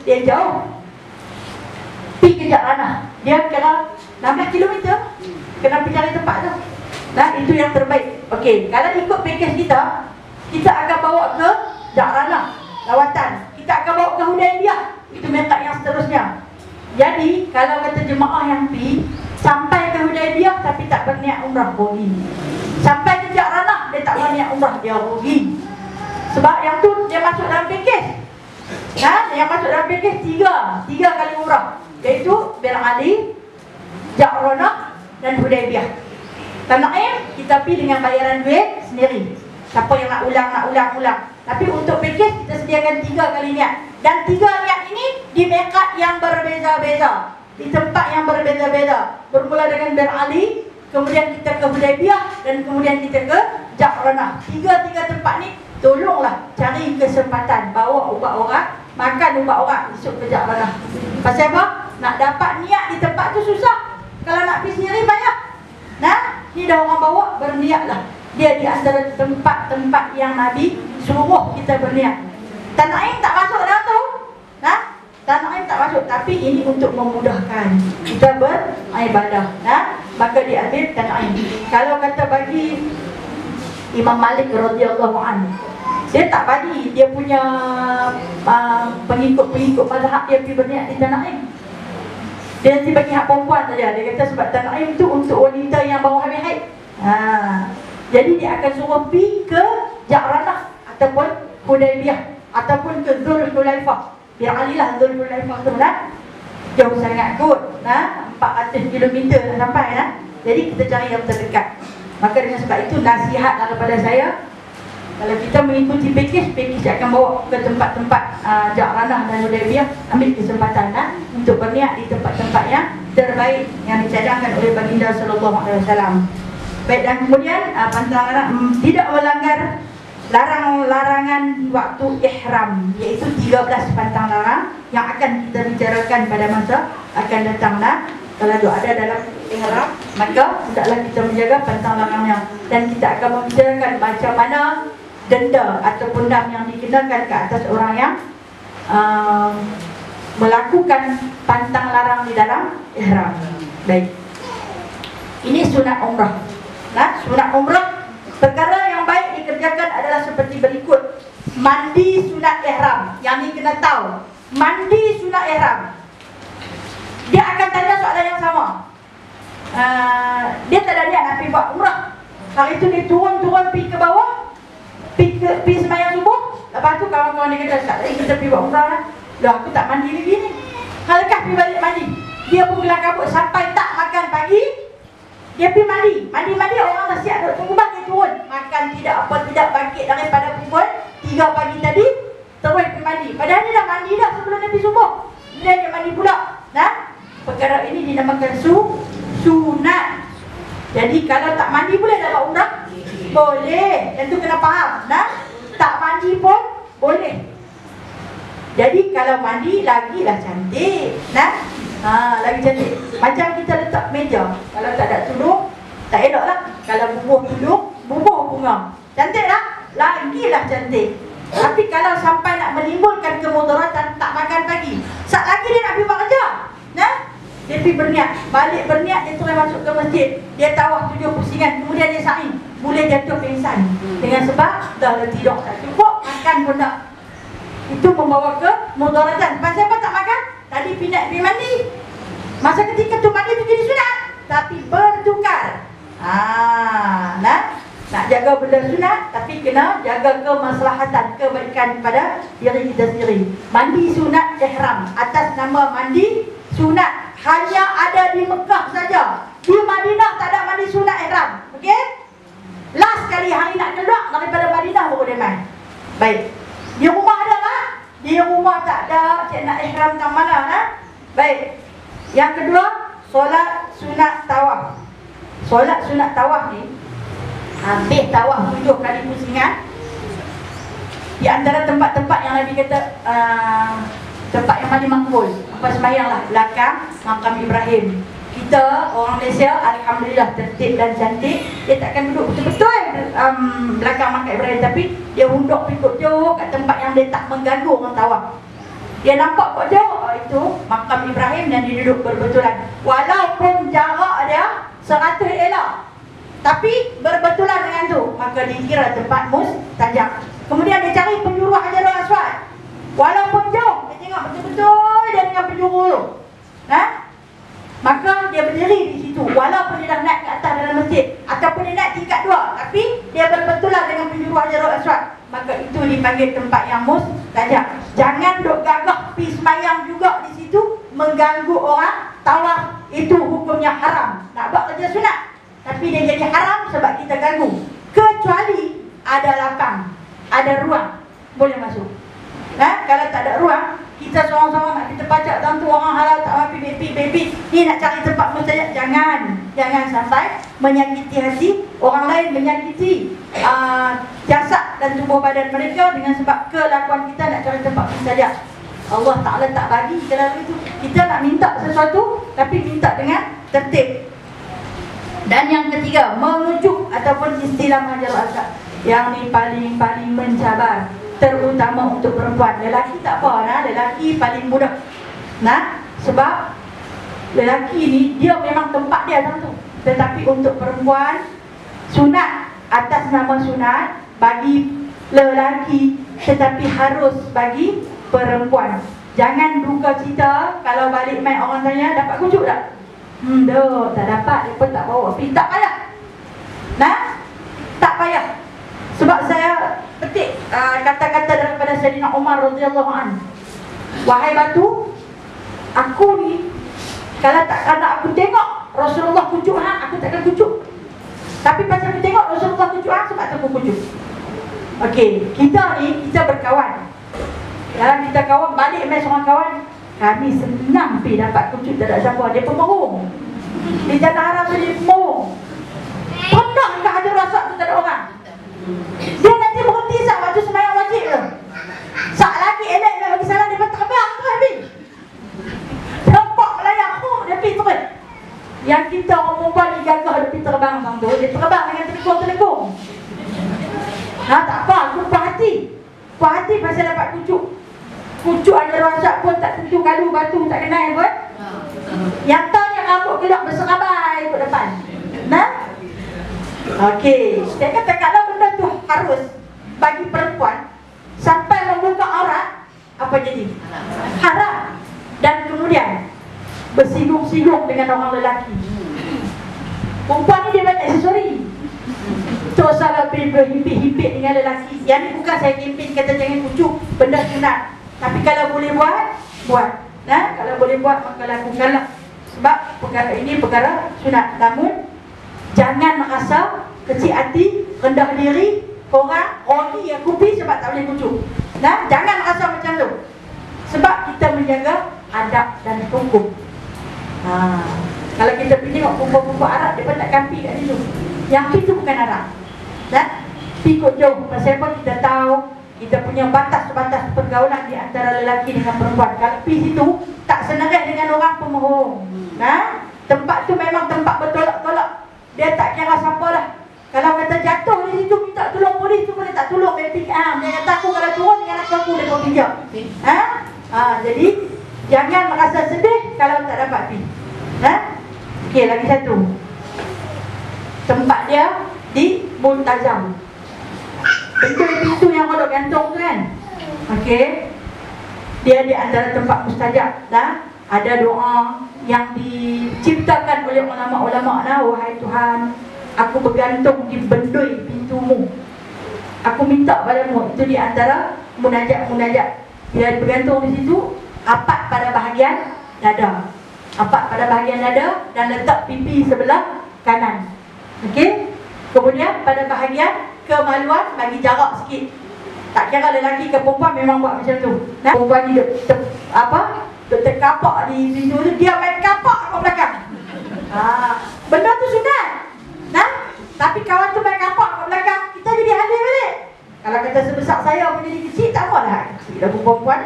Dia jauh. Pergi ke Ja'ranah, dia kira 16 km, kena pergi cari tempat tu. Itu yang terbaik. Okey, kalau ikut package kita akan bawa ke Ja'ranah lawatan, kita akan bawa ke Hudaybiyah, itu miqat yang seterusnya. Jadi kalau kata jemaah yang pergi sampai ke Hudaybiyah tapi tak berniat umrah, rugi. Sampai ke Ja'ranah dia tak berniat umrah, dia rugi. Sebab yang tu dia masuk dalam package. Yang masuk dalam package tiga kali umrah, iaitu Bir Ali, Ja'ranah dan Hudaybiyah. Tana'im kita pergi dengan bayaran duit sendiri. Siapa yang nak ulang. Tapi untuk package kita sediakan 3 kali niat. Dan 3 niat ini di miqat yang berbeza-beza, di tempat yang berbeza-beza. Bermula dengan Bir Ali, kemudian kita ke Hudaybiyah, dan kemudian kita ke Ja'ranah. Tiga tempat ni tolonglah cari kesempatan, bawa ubat orang, makan ubat orang, esok ke Ja'ranah. Pasal apa? Nak dapat niat di tempat tu susah. Kalau nak pergi sendiri banyak. Ni dah orang bawa, berniatlah. Dia di antara tempat-tempat yang Nabi suruh kita berniat. Tana'im tak masuk dalam tu. Tana'im tak masuk, tapi ini untuk memudahkan kita beribadah. Maka diambil Tana'im. Kalau kata bagi Imam Malik radhiyallahu anhu, dia tak bagi dia punya pengikut mazhab dia pergi berniat di Tana'im. Dia nanti bagi hak perempuan saja. Dia kata sebab Tana'im tu untuk wanita yang baru habis haid. Jadi dia akan suruh pergi ke Ja'ranah ataupun Hudaybiyah ataupun ke Dzulhulaifah. Biar alilah Dzulhulaifah tu jauh sangat kot. 400 km dah sampai. Jadi kita cari yang terdekat. Maka dengan sebab itu nasihat daripada saya, kalau kita mengikuti package akan bawa ke tempat-tempat Ja'ranah dan Hudaybiyah, ambil kesempatan untuk berniat di tempat-tempat yang terbaik yang dicadangkan oleh baginda sallallahu alaihi wasallam. Baik, dan kemudian tidak melanggar larangan waktu ihram, iaitu 13 pantang larang yang akan kita bicarakan pada masa akan datang. Kalau ada dalam ihram, maka hendaklah kita menjaga pantang larangnya, dan kita akan membicarakan macam mana denda ataupun dam yang dikenakan ke atas orang yang melakukan pantang larang di dalam ihram. Baik. Ini sunat umrah. Nah, sunat umrah, perkara yang baik dikerjakan adalah seperti berikut. Mandi sunat ihram. Yang ni kena tahu. Mandi sunat ihram. Dia akan tanya soalan yang sama. Dia tak ada niat nak pergi buat umrah. Hari itu dia turun pergi ke bawah, pergi sembahyang subuh. Lepas tu kawan-kawan dia kata, tak lagi kita pergi buat umrah lah. Loh, aku tak mandi lagi ni. Halkah pergi balik mandi. Dia pun kelang kabut sampai tak makan pagi. Dia pergi mandi. Mandi orang dah siap duk tunggu bang, dia turun. Makan tidak apa tidak, bangkit daripada pukul 3 pagi tadi, terus pergi mandi. Padahal dia dah mandi dah sebelum dia pergi subuh. Dia mandi pula. Nah, perkara ini dinamakan sunat. Jadi kalau tak mandi boleh tak buat umrah? Boleh. Yang tu kena faham. Nah, tak mandi pun boleh. Jadi kalau mandi lagilah cantik. Nah, lagi cantik. Macam kita letak meja, kalau tak ada tudung, tak elok lah. Kalau bubuh tudung, bubuh bunga, cantik lah. Lagilah cantik. Tapi kalau sampai nak menimbulkan kemudaratan, tak makan pagi, sat lagi dia nak pergi buat kerja. Nah, dia pergi berniat, balik berniat, dia terus masuk ke masjid, dia tawaf 7 pusingan, kemudian dia sa'i, boleh jatuh pingsan. Dengan sebab dah tidur tak cukup, makan pun tak. Itu membawa ke mudaratan. Pasal apa tak makan? Tadi pindah pergi mandi. Masa ketika tu mandi tu jadi sunat, tapi bertukar. Nak jaga benda sunat, tapi kena jaga kemaslahatan, kebaikan pada diri kita sendiri. Mandi sunat ihram atas nama mandi sunat hanya ada di Mekah saja. Di Madinah tak ada mandi sunat ihram. Okey? Last kali hari nak keluar daripada Madinah baru dia main. Baik. Di rumah ada tak? Di rumah tak ada. Cik nak ihram tak mana? Baik. Yang kedua, solat sunat tawaf. Solat sunat tawaf ni, habis tawaf 7 kali pusingan. Di antara tempat-tempat yang Nabi kata tempat yang paling makbul, apa sembahyang lah belakang makam Ibrahim. Kita orang Malaysia alhamdulillah tertib dan cantik. Dia takkan duduk betul-betul belakang makam Ibrahim, tapi dia hunduk pikuk jauh kat tempat yang dia tak mengganggu orang tawaf. Dia nampak kok jauh, itu makam Ibrahim dan dia duduk berbetulan. Walaupun jarak dia 100 elok, tapi berbetulan dengan tu, maka dikira tempat mustajab. Kemudian dia cari penjuru Hajarul Aswad. Walaupun jauh, dia tengok betul-betul dia dengan penjuru tu. Maka dia berdiri di situ. Walaupun dia dah naik ke atas dalam masjid, ataupun dia naik tingkat 2, tapi dia berbetulan dengan penjuru Hajarul Aswad, maka itu dipanggil tempat yang mustajab. Jangan duk gagah pergi sembahyang juga di situ, mengganggu orang tawaf. Itu hukumnya haram. Nak buat kerja sunat, tapi dia jadi haram sebab kita ganggu. Kecuali ada lapang, ada ruang, boleh masuk. Kalau tak ada ruang, kita seorang-seorang nak kita pacak tentu orang halal tak mapi baby ni nak cari tempat mustajab. Jangan sampai menyakiti hati orang lain, menyakiti jasad dan tubuh badan mereka dengan sebab kelakuan kita nak cari tempat mustajab. Allah Ta'ala tak bagi kita lalu itu. Kita nak minta sesuatu, tapi minta dengan tertib. Dan yang ketiga, mengucuk ataupun istilah Hajarul Aswad. Yang ni paling mencabar, terutama untuk perempuan. Lelaki tak apa, lelaki paling mudah. Sebab lelaki ni dia memang tempat dia tentu. Tetapi untuk perempuan, sunat atas nama sunat bagi lelaki, tetapi harus bagi perempuan. Jangan duka cita kalau balik main orang tanya dapat kucuk tak? Tak dapat, dia pun tak bawa. Tapi tak payah. Tak payah. Sebab saya petik kata-kata daripada Sayyidina Umar radhiyallahu anhu. Wahai batu, aku ni kalau aku tengok Rasulullah kucuk aku takkan kucuk. Tapi pasal aku tengok Rasulullah kucuk sebab aku kucuk. Okey, kita ni kita berkawan. Dalam kita kawan, balik main seorang kawan, kami senang pergi dapat kucuk tak ada siapa. Dia pemerung. Di Jannah Haram tu dia pemerung. Pernah ke Hajarul Aswad tu tak ada orang. Dia nanti berhenti sat waktu sembahyang wajib tu. Sat lagi elok bagi salam, dia pun terbang tu habis. Nampak melayang, dia pergi terus. Yang kita orang perempuan ni gagah dia pergi terbang tu, dia terbang dengan telekung-telekung. Tak apa, aku puas hati. Puas hati pasal dapat kucuk. Kucuk ada rosak pun tak tentu kalu batu tak kenal pun. Nyatanya rambut gelap berserabai ke depan. Nah, okey. Saya kata kalau benda tu harus bagi perempuan sampai membuka aurat, apa jadi? Haram. Dan kemudian bersinggung-singgung dengan orang lelaki. Perempuan ni dia banyak aksesori. Terus salah berhimpit-himpit dengan lelaki. Yang ni bukan saya himpit kata jangan kucuk, benda sunat. Tapi kalau boleh buat, buat. Nah, kalau boleh buat maka lakukanlah. Sebab perkara ini perkara sunat. Namun jangan merasa kecil hati, rendah diri, korang rogi yang kupi sebab tak boleh kucuk. Nah, jangan rasa macam tu. Sebab kita menjaga adab dan hukum. Kalau kita pergi tengok perempuan-perempuan Arab, dia pun tak kampi kat situ. Yang itu bukan Arab. Dan ikut jauh. Pasal apa kita tahu kita punya batas-batas pergaulan di antara lelaki dengan perempuan. Kalau pergi situ tak senerai dengan orang pemohong. Tempat tu memang tempat bertolak-tolak. Dia tak kira siapa lah. Kalau kata jatuh di situ minta tolong polis tu boleh tak tolong. Dia kata aku kalau turun dengan aku dia kau pinjam. Jadi jangan merasa sedih kalau tak dapat pergi. Okey, lagi satu. Tempat dia di Multazam. Pintu yang ada gantung tu kan. Okey. Dia di antara tempat mustajab. Ada doa yang diciptakan oleh ulama-ulama. Wahai Tuhan, aku bergantung di bendui pintumu. Aku minta padamu. Itu di antara munajat-munajat. Bila bergantung di situ, apat pada bahagian dada. Apat pada bahagian dada dan letak pipi sebelah kanan. Okey. Kemudian pada bahagian kemaluan bagi jarak sikit. Tak kira lelaki ke perempuan memang buat macam tu. Perempuan ni terkapak di pintu tu, dia main kapak kat belakang. Benda tu sunat. Tapi kawan tu main kapak kat belakang, kita jadi hadir balik. Kalau kata sebesar saya pun jadi kecil, tak apalah. Kecil dah perempuan.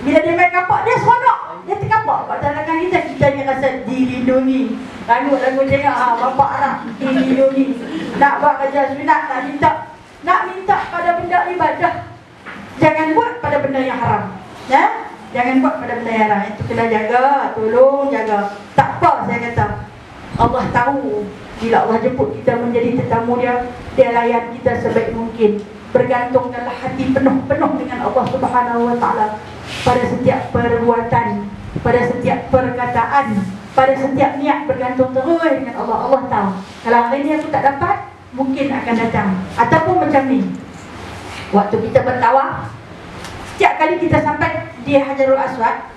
Bila dia main kapak, dia seronok. Dia terkapak kat belakang kita ni rasa dilindungi. Lagu-lagu tengok bapak Arab dilindungi. Nak buat kerja sunat, nak minta pada benda ibadah. Jangan buat pada benda yang haram. Jangan buat pada benda yang haram. Itu kena jaga, tolong jaga. Tak apa saya kata. Allah tahu bila Allah jemput kita menjadi tetamu dia, dia layan kita sebaik mungkin. Bergantungkanlah hati penuh-penuh dengan Allah Subhanahu Wa Taala pada setiap perbuatan, pada setiap perkataan, pada setiap niat. Bergantung terus dengan Allah. Allah tahu. Kalau hari ini aku tak dapat, mungkin akan datang. Ataupun macam ni, waktu kita bertawaf, setiap kali kita sampai di Hajarul Aswad,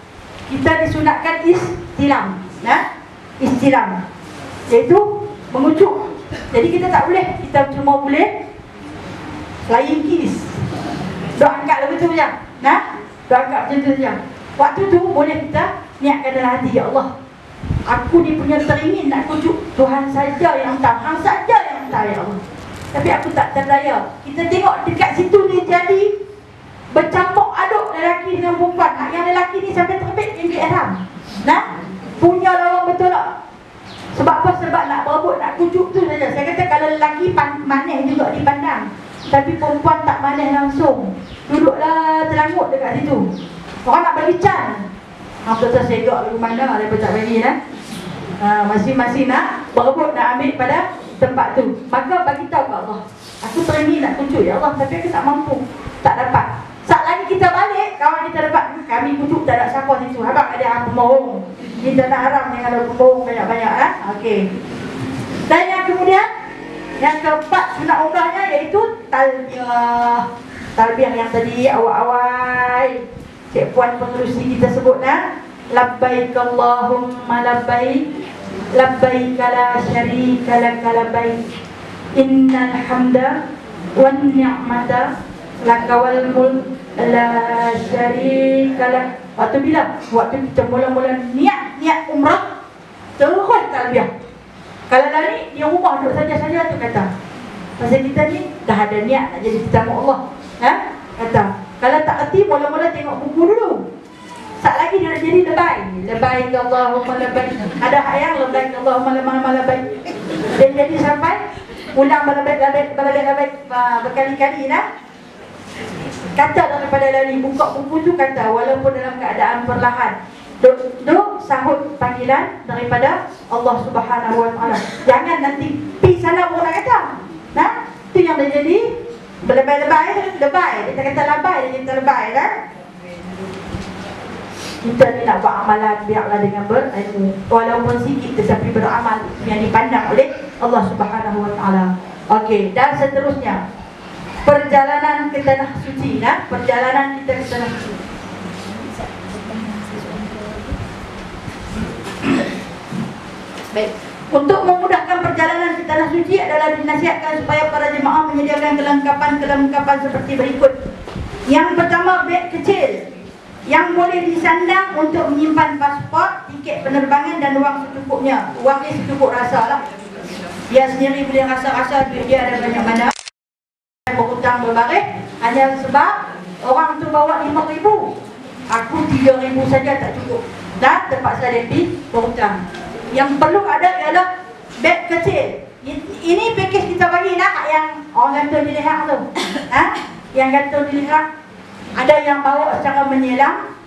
kita disunatkan istilam. Istilam, iaitu mengucuk. Jadi kita tak boleh, kita cuma boleh flying kiss. Doa angkat lagu tu je. Doa angkat macam tu je. Waktu tu boleh kita niatkan dalam hati, ya Allah, aku ni punya teringin nak kucuk. Tuhan saja yang tahu, Hang saja yang tahu ya Allah. Tapi aku tak terdaya. Kita tengok dekat situ ni jadi bercampur aduk lelaki dengan perempuan. Yang lelaki ni sampai terbit yang ihram. Punya lawan betul tak? Sebab apa? Sebab nak berebut, nak kucuk tu saja. Saya kata kalau lelaki manis juga dipandang, tapi perempuan tak manis langsung. Duduklah telangut dekat situ. Orang nak bagi can. Betul-betul segak lagu mana, mereka tak bagi masing-masing nak berebut, nak ambil pada tempat tu. Maka bagi tahu kat Allah, aku teringin nak kucuk ya Allah, tapi aku tak mampu, tak dapat. Saat lagi kita balik, kawan kita dapat, kami kucuk tak ada siapa situ. Abang ada orang pemohong. Kita nak haram yang ada pemohong banyak-banyak. Okey. Dan yang kemudian, yang keempat sunat umrahnya iaitu talbiyah. Talbiyah yang tadi awal-awal Cik Puan pengerusi kita sebut labbaik Allahumma labbaik, labbaik la syarika laka labbaik, innal hamda wan ni'mata laka wal mulk la syarika lak. Waktu bila? Waktu kita mula-mula niat umrah, terus talbiyah. Kalau dah ni, dia rumah duduk saja-saja tu kata. Pasal kita ni dah ada niat nak jadi tetamu Allah. Kata. Kalau tak erti, mula-mula tengok buku dulu. Saat lagi dia nak jadi lebay. Lebay Allahumma lebay. Ada ayat lebay Allahumma lebay. Dia jadi sampai ulang lebay berkali-kali Kata daripada lari, buka buku tu kata, walaupun dalam keadaan perlahan, duk sahut panggilan daripada Allah Subhanahu Wa Taala. Jangan nanti pergi sana baru nak kata. Nah, tu yang dah jadi lebay-lebay. Kita kata labai, dia kata lebay kan. Kita ni nak buat amalan biarlah dengan berilmu, walaupun sikit tetapi beramal yang dipandang oleh Allah Subhanahu Wa Taala. Okey, dan seterusnya perjalanan ke tanah suci, nah, perjalanan kita ke tanah suci. Baik, untuk memudahkan perjalanan ke tanah suci adalah dinasihatkan supaya para jemaah menyediakan kelengkapan seperti berikut. Yang pertama, beg kecil yang boleh disandang untuk menyimpan pasport, tiket penerbangan dan wang secukupnya. Wang ni secukup rasa lah. Dia sendiri boleh rasa-rasa duit dia ada banyak mana. Berhutang berbaris hanya sebab orang tu bawa 5,000, aku 3,000 saja tak cukup, dan terpaksa dia pergi berhutang. Yang perlu ada ialah beg kecil. Ini package kita bagi nak yang orang gantung di leher tu. Yang gantung di leher. Ada yang bawa secara menyelam,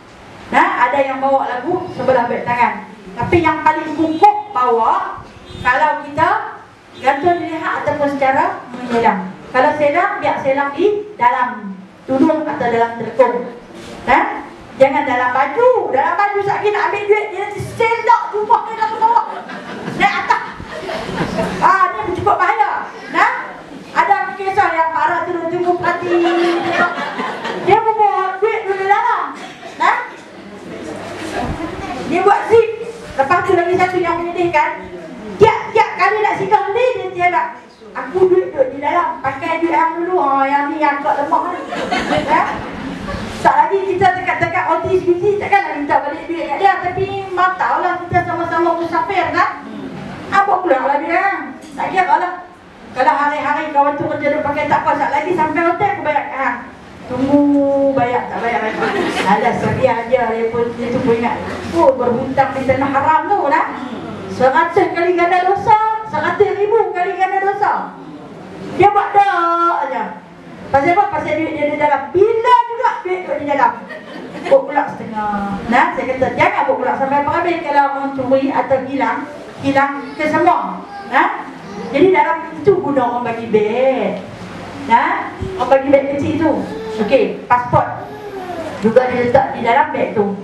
ada yang bawa lagu sebelah beg tangan. Tapi yang paling pokok bawa, kalau kita gantung di leher ataupun secara menyelam. Kalau selam, biar selam di dalam tudung atau dalam telekung. Jangan dalam baju. Dalam baju sekali nak ambil duit, dia nanti selak rumah dia dalam bawah, naik atas. Ni cukup bahaya. Ada kisah yang parah tu, tunggu perhati. Dia membawa duit dulu dalam. Dia buat zip. Lepas tu lagi satu yang menyedihkan, tiap kali nak singgah ni, dia tiada. Aku duit di dalam, pakai duit yang dulu. Yang ni yang agak lemah ni. Tak lagi kita dekat-dekat OT sebiji, takkan nak minta balik duit kat dia. Tapi mata lah kita sama-sama musafir kan. Apa pula lah dia. Tak kira lah. Kalau hari-hari kawan tu kerja dia pakai tak apa, tak lagi sampai hotel aku bayar kat hang. Tunggu bayar tak bayar lagi. Alah sedia aja dia pun ingat. Berhutang di tanah haram tu lah. 100 kali ganda dosa, 100,000 kali ganda dosa. Dia buat dah aja. Pasal apa? Pasal duit dia di dalam. Bila juga duit di dalam. Bawa pula setengah. Saya kata jangan bawa pula sampai habis. Kalau orang curi atau hilang ke semua. Jadi dalam itu guna orang bagi beg. Orang bagi beg kecil tu. Okey, pasport juga diletak di dalam beg tu.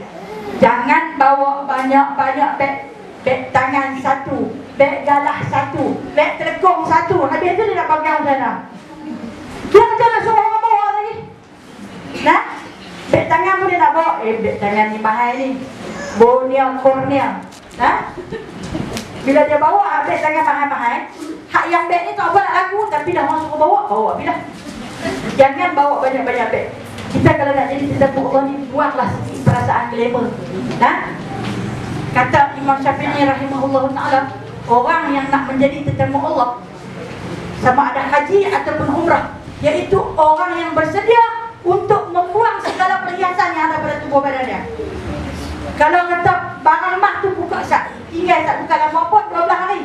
Jangan bawa banyak-banyak beg. Beg tangan satu, beg galah satu, beg telekung satu. Habis tu dia nak pegang sana. Dia macam nak suruh orang bawa lagi. Beg tangan pun dia nak bawa. Beg tangan ni mahal ni, Borneo, Kornea. Bila dia bawa beg tangan mahal-mahal, hak yang beg ni tak apa nak laku, tapi dah orang suruh bawa bila. Jangan bawa banyak-banyak beg. Kita kalau nak jadi tetapu Allah ni, buatlah perasaan glamour. Kata Imam Syafi'i rahimahullah ta'ala, orang yang nak menjadi tetamu Allah, sama ada haji ataupun umrah, iaitu orang yang bersedia untuk membuang segala perhiasan yang ada pada tubuh badannya. Kalau kata barang mak tu buka sat, tinggal tak buka lama pun 12 hari,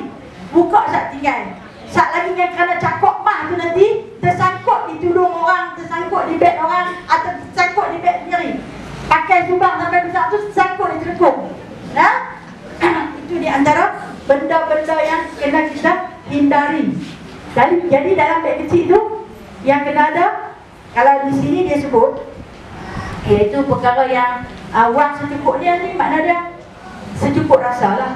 buka sat tinggal. Sat lagi yang kerana cakok mak tu nanti tersangkut di tudung orang, tersangkut di beg orang, atau tersangkut di beg sendiri. Pakai subang sampai besar tu tersangkut di telekung. Itu di antara benda-benda yang kena kita hindari. Jadi dalam beg kecil tu yang kena ada, kalau di sini dia sebut, iaitu perkara yang wang secukupnya ni, makna dia secukup rasa lah.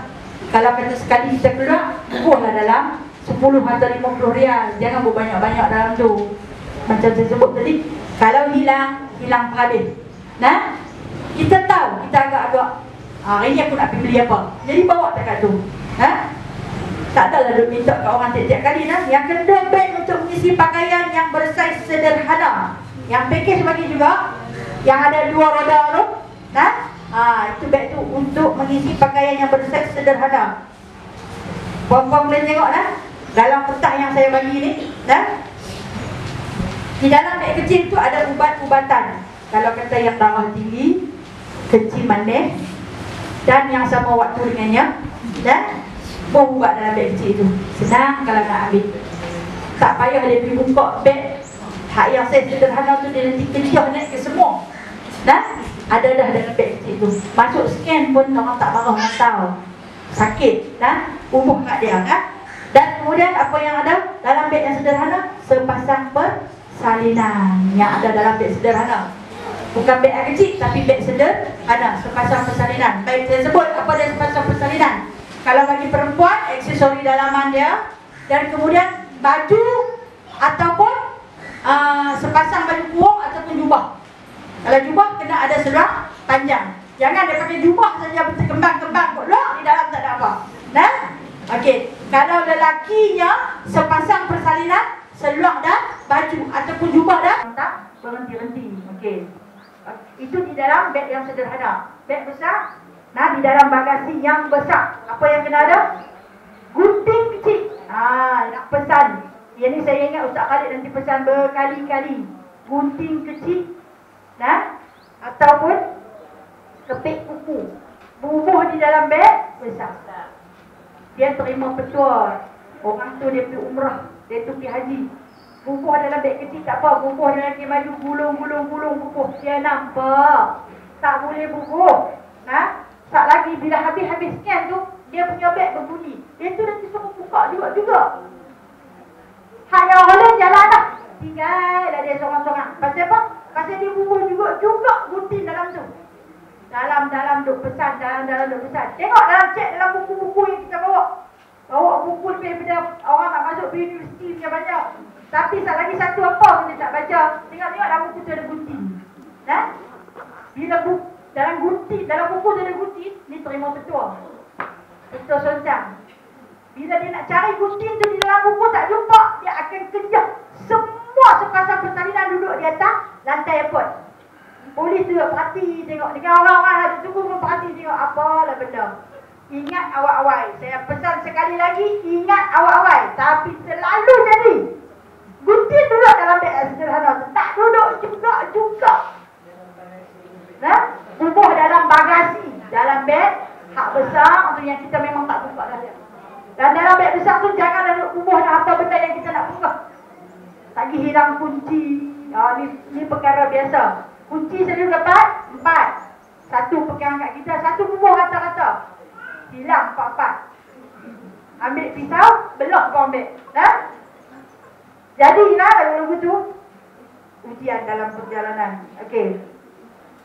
Kalau kata sekali kita keluar, buahlah dalam 10 atau 50 rial. Jangan berbanyak-banyak dalam tu. Macam saya sebut tadi, kalau hilang perhabis. Kita tahu, kita agak-agak hari ni aku nak pergi beli apa, jadi bawa tak kat tu. Tak adalah duk minta kat orang tiap-tiap kali. Yang kedua, beg untuk mengisi pakaian yang bersaiz sederhana. Yang package bagi juga, yang ada 2 roda tu. Itu beg tu untuk mengisi pakaian yang bersaiz sederhana. Puan-puan boleh tengok dalam petak yang saya bagi ni. Di dalam beg kecil tu ada ubat-ubatan. Kalau kata yang darah tinggi, kencing manis, dan yang sama waktu dengannya, dan ubat dalam beg kecil itu. Senang kalau nak ambil. Tak payah dia pergi buka beg Hak yang saya sederhana tu dia nanti kejar naik ke semua. Ada dah dalam beg kecil tu. Masuk scan pun orang tak marah, orang tahu. Sakit, umuh kat dia kan. Dan kemudian apa yang ada dalam beg yang sederhana? Sepasang persalinan yang ada dalam beg sederhana. Bukan beg yang kecil, tapi beg sederhana, sepasang persalinan. Baik, saya sebut apa dia sepasang persalinan. Kalau bagi perempuan, aksesori dalaman dia. Dan kemudian baju ataupun sepasang baju kurung ataupun jubah. Kalau jubah kena ada seluar panjang. Jangan dia pakai jubah saja berkembang-kembang kot lah, di dalam tak ada apa. Okey, kalau lelakinya sepasang persalinan, seluar dah, baju ataupun jubah dah, tak berhenti-henti. Okey. Itu di dalam beg yang sederhana. Beg besar, di dalam bagasi yang besar. Apa yang kena ada? Gunting kecil. Nak pesan. Yang ni saya ingat Ustaz Khalid nanti pesan berkali-kali. Gunting kecil, ataupun kepik kuku. Bubuh di dalam beg besar. Dia terima petua. Orang tu dia pergi umrah, dia tu pergi haji. Bubuh dalam beg kecil tak apa. Bubuh dalam kaki baju, gulung bubuh. Dia nampak. Tak boleh bubuh. Tak lagi bila habis scan tu, dia punya beg berbunyi. Dia tu nanti suruh buka juga. Hak yang orang lain jalan dah. Tinggallah dia sorang-sorang. Pasal apa? Pasal dia bubuh juga gunting dalam tu. Dalam duk pesan, dalam duk pesan. Tengok cek dalam buku-buku yang kita bawa. Bawa buku daripada orang nak masuk ke universiti punya banyak. Tapi lagi satu apa kita tak baca. Tengok dalam buku tu ada gunting. Bila dalam buku tu ada gunting, ni terima petua. Petua soncang. Bila dia nak cari gunting tu di dalam buku tak jumpa, dia akan kejar semua sepasang persalinan duduk di atas lantai airport. Polis tu perhati tengok. Dengan orang-orang ada tunggu pun perhati tengok apalah benda. Ingat awal-awal. Saya pesan sekali lagi, ingat awal-awal. Tapi selalu jadi. Gunting duduk dalam beg sederhana. Tak duduk juga. Bubuh dalam bagasi. Dalam beg hak besar tu yang kita memang tak buka dah. Dan dalam beg besar tu jangan ada bubuh dah apa benda yang kita nak buka. Lagi hilang kunci. Ni perkara biasa. Kunci selalu dapat 4. Satu pegang kat kita, satu bubuh rata-rata. Hilang 4. Ambil pisau, belok kau ambil. Jadilah kalau begitu ujian dalam perjalanan. Okey.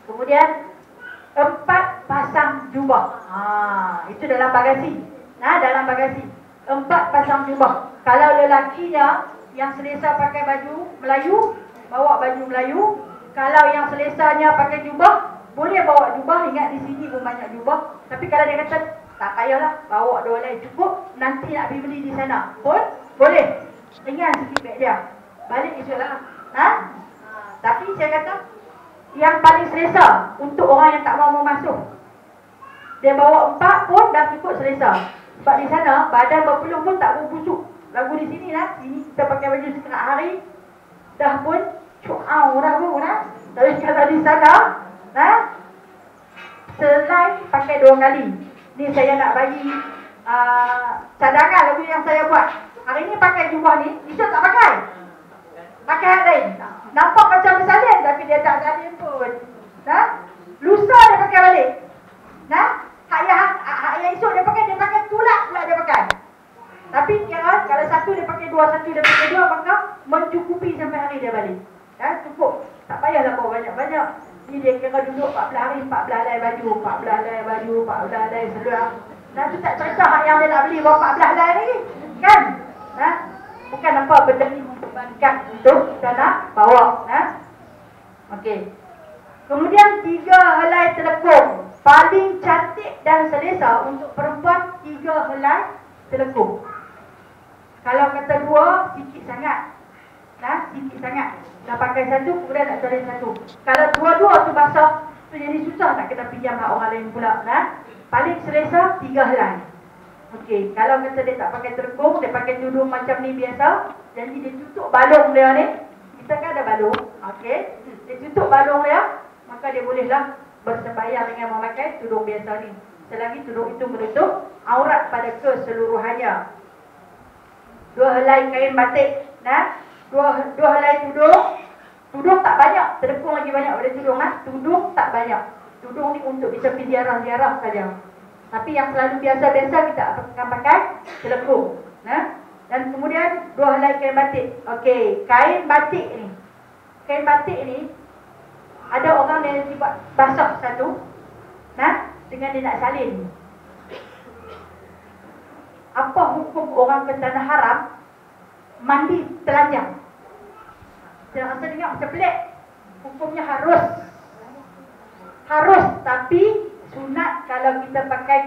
Kemudian 4 pasang jubah. Itu dalam bagasi. Dalam bagasi 4 pasang jubah. Kalau lelakinya yang selesa pakai baju Melayu, bawa baju Melayu. Kalau yang selesanya pakai jubah, boleh bawa jubah. Ingat di sini pun banyak jubah. Tapi kalau dia kata tak payahlah, bawa 2 helai cukup, nanti nak pergi beli di sana pun boleh. Ringan sikit beg dia. Balik esok lah. Tapi saya kata yang paling selesa untuk orang yang tak mahu masuk, dia bawa 4 pun dah cukup selesa. Sebab di sana badan berpeluh pun tak berbusuk. Lagu di sini sini kita pakai baju setengah hari dah pun cuau dah pun Tapi kalau di sana selain pakai 2 kali. Ni saya nak bagi cadangan lagu yang saya buat. Hari ni pakai jubah ni, esok tak pakai. Pakai hal lain. Nampak macam bersalin tapi dia tak salin pun. Lusa dia pakai balik. Hak yang esok dia pakai tulak pula dia pakai. Tapi kira kalau satu dia pakai 2, satu dia pakai 2, maka mencukupi sampai hari dia balik. Cukup. Tak payahlah bawa banyak-banyak. Ni dia kira duduk 14 hari, 14 helai baju, 14 helai baju, 14 helai seluar. Tu tak cerita hak yang dia nak beli bawa 14 helai ni. Kan? Bukan apa benda ni membebankan untuk kita nak bawa. Okey. Kemudian 3 helai telekung. Paling cantik dan selesa untuk perempuan 3 helai telekung. Kalau kata 2, sikit sangat. Sikit sangat. Dah pakai satu, kemudian nak cari satu. Kalau 2 tu basah, tu jadi susah nak kena pinjam hak orang lain pula. Paling selesa 3 helai. Okey, kalau kata dia tak pakai telekung, dia pakai tudung macam ni biasa, jadi dia tutup balung dia ni. Kita kan ada balung. Okey. Dia tutup balung dia, maka dia bolehlah bersembahyang dengan memakai tudung biasa ni. Selagi tudung itu menutup aurat pada keseluruhannya. 2 helai kain batik, Dua helai tudung. Tudung tak banyak, telekung lagi banyak pada tudung. Tudung tak banyak. Tudung ni untuk di tepi ziarah-ziarah saja. Tapi yang selalu biasa-biasa kita akan pakai telekung. Dan kemudian 2 helai kain batik. Okey, kain batik ni. Kain batik ni ada orang yang buat basah satu. Dengan dia nak salin. Apa hukum orang ke tanah haram mandi telanjang? Saya rasa dengar macam pelik. Hukumnya harus, tapi sunat kalau kita pakai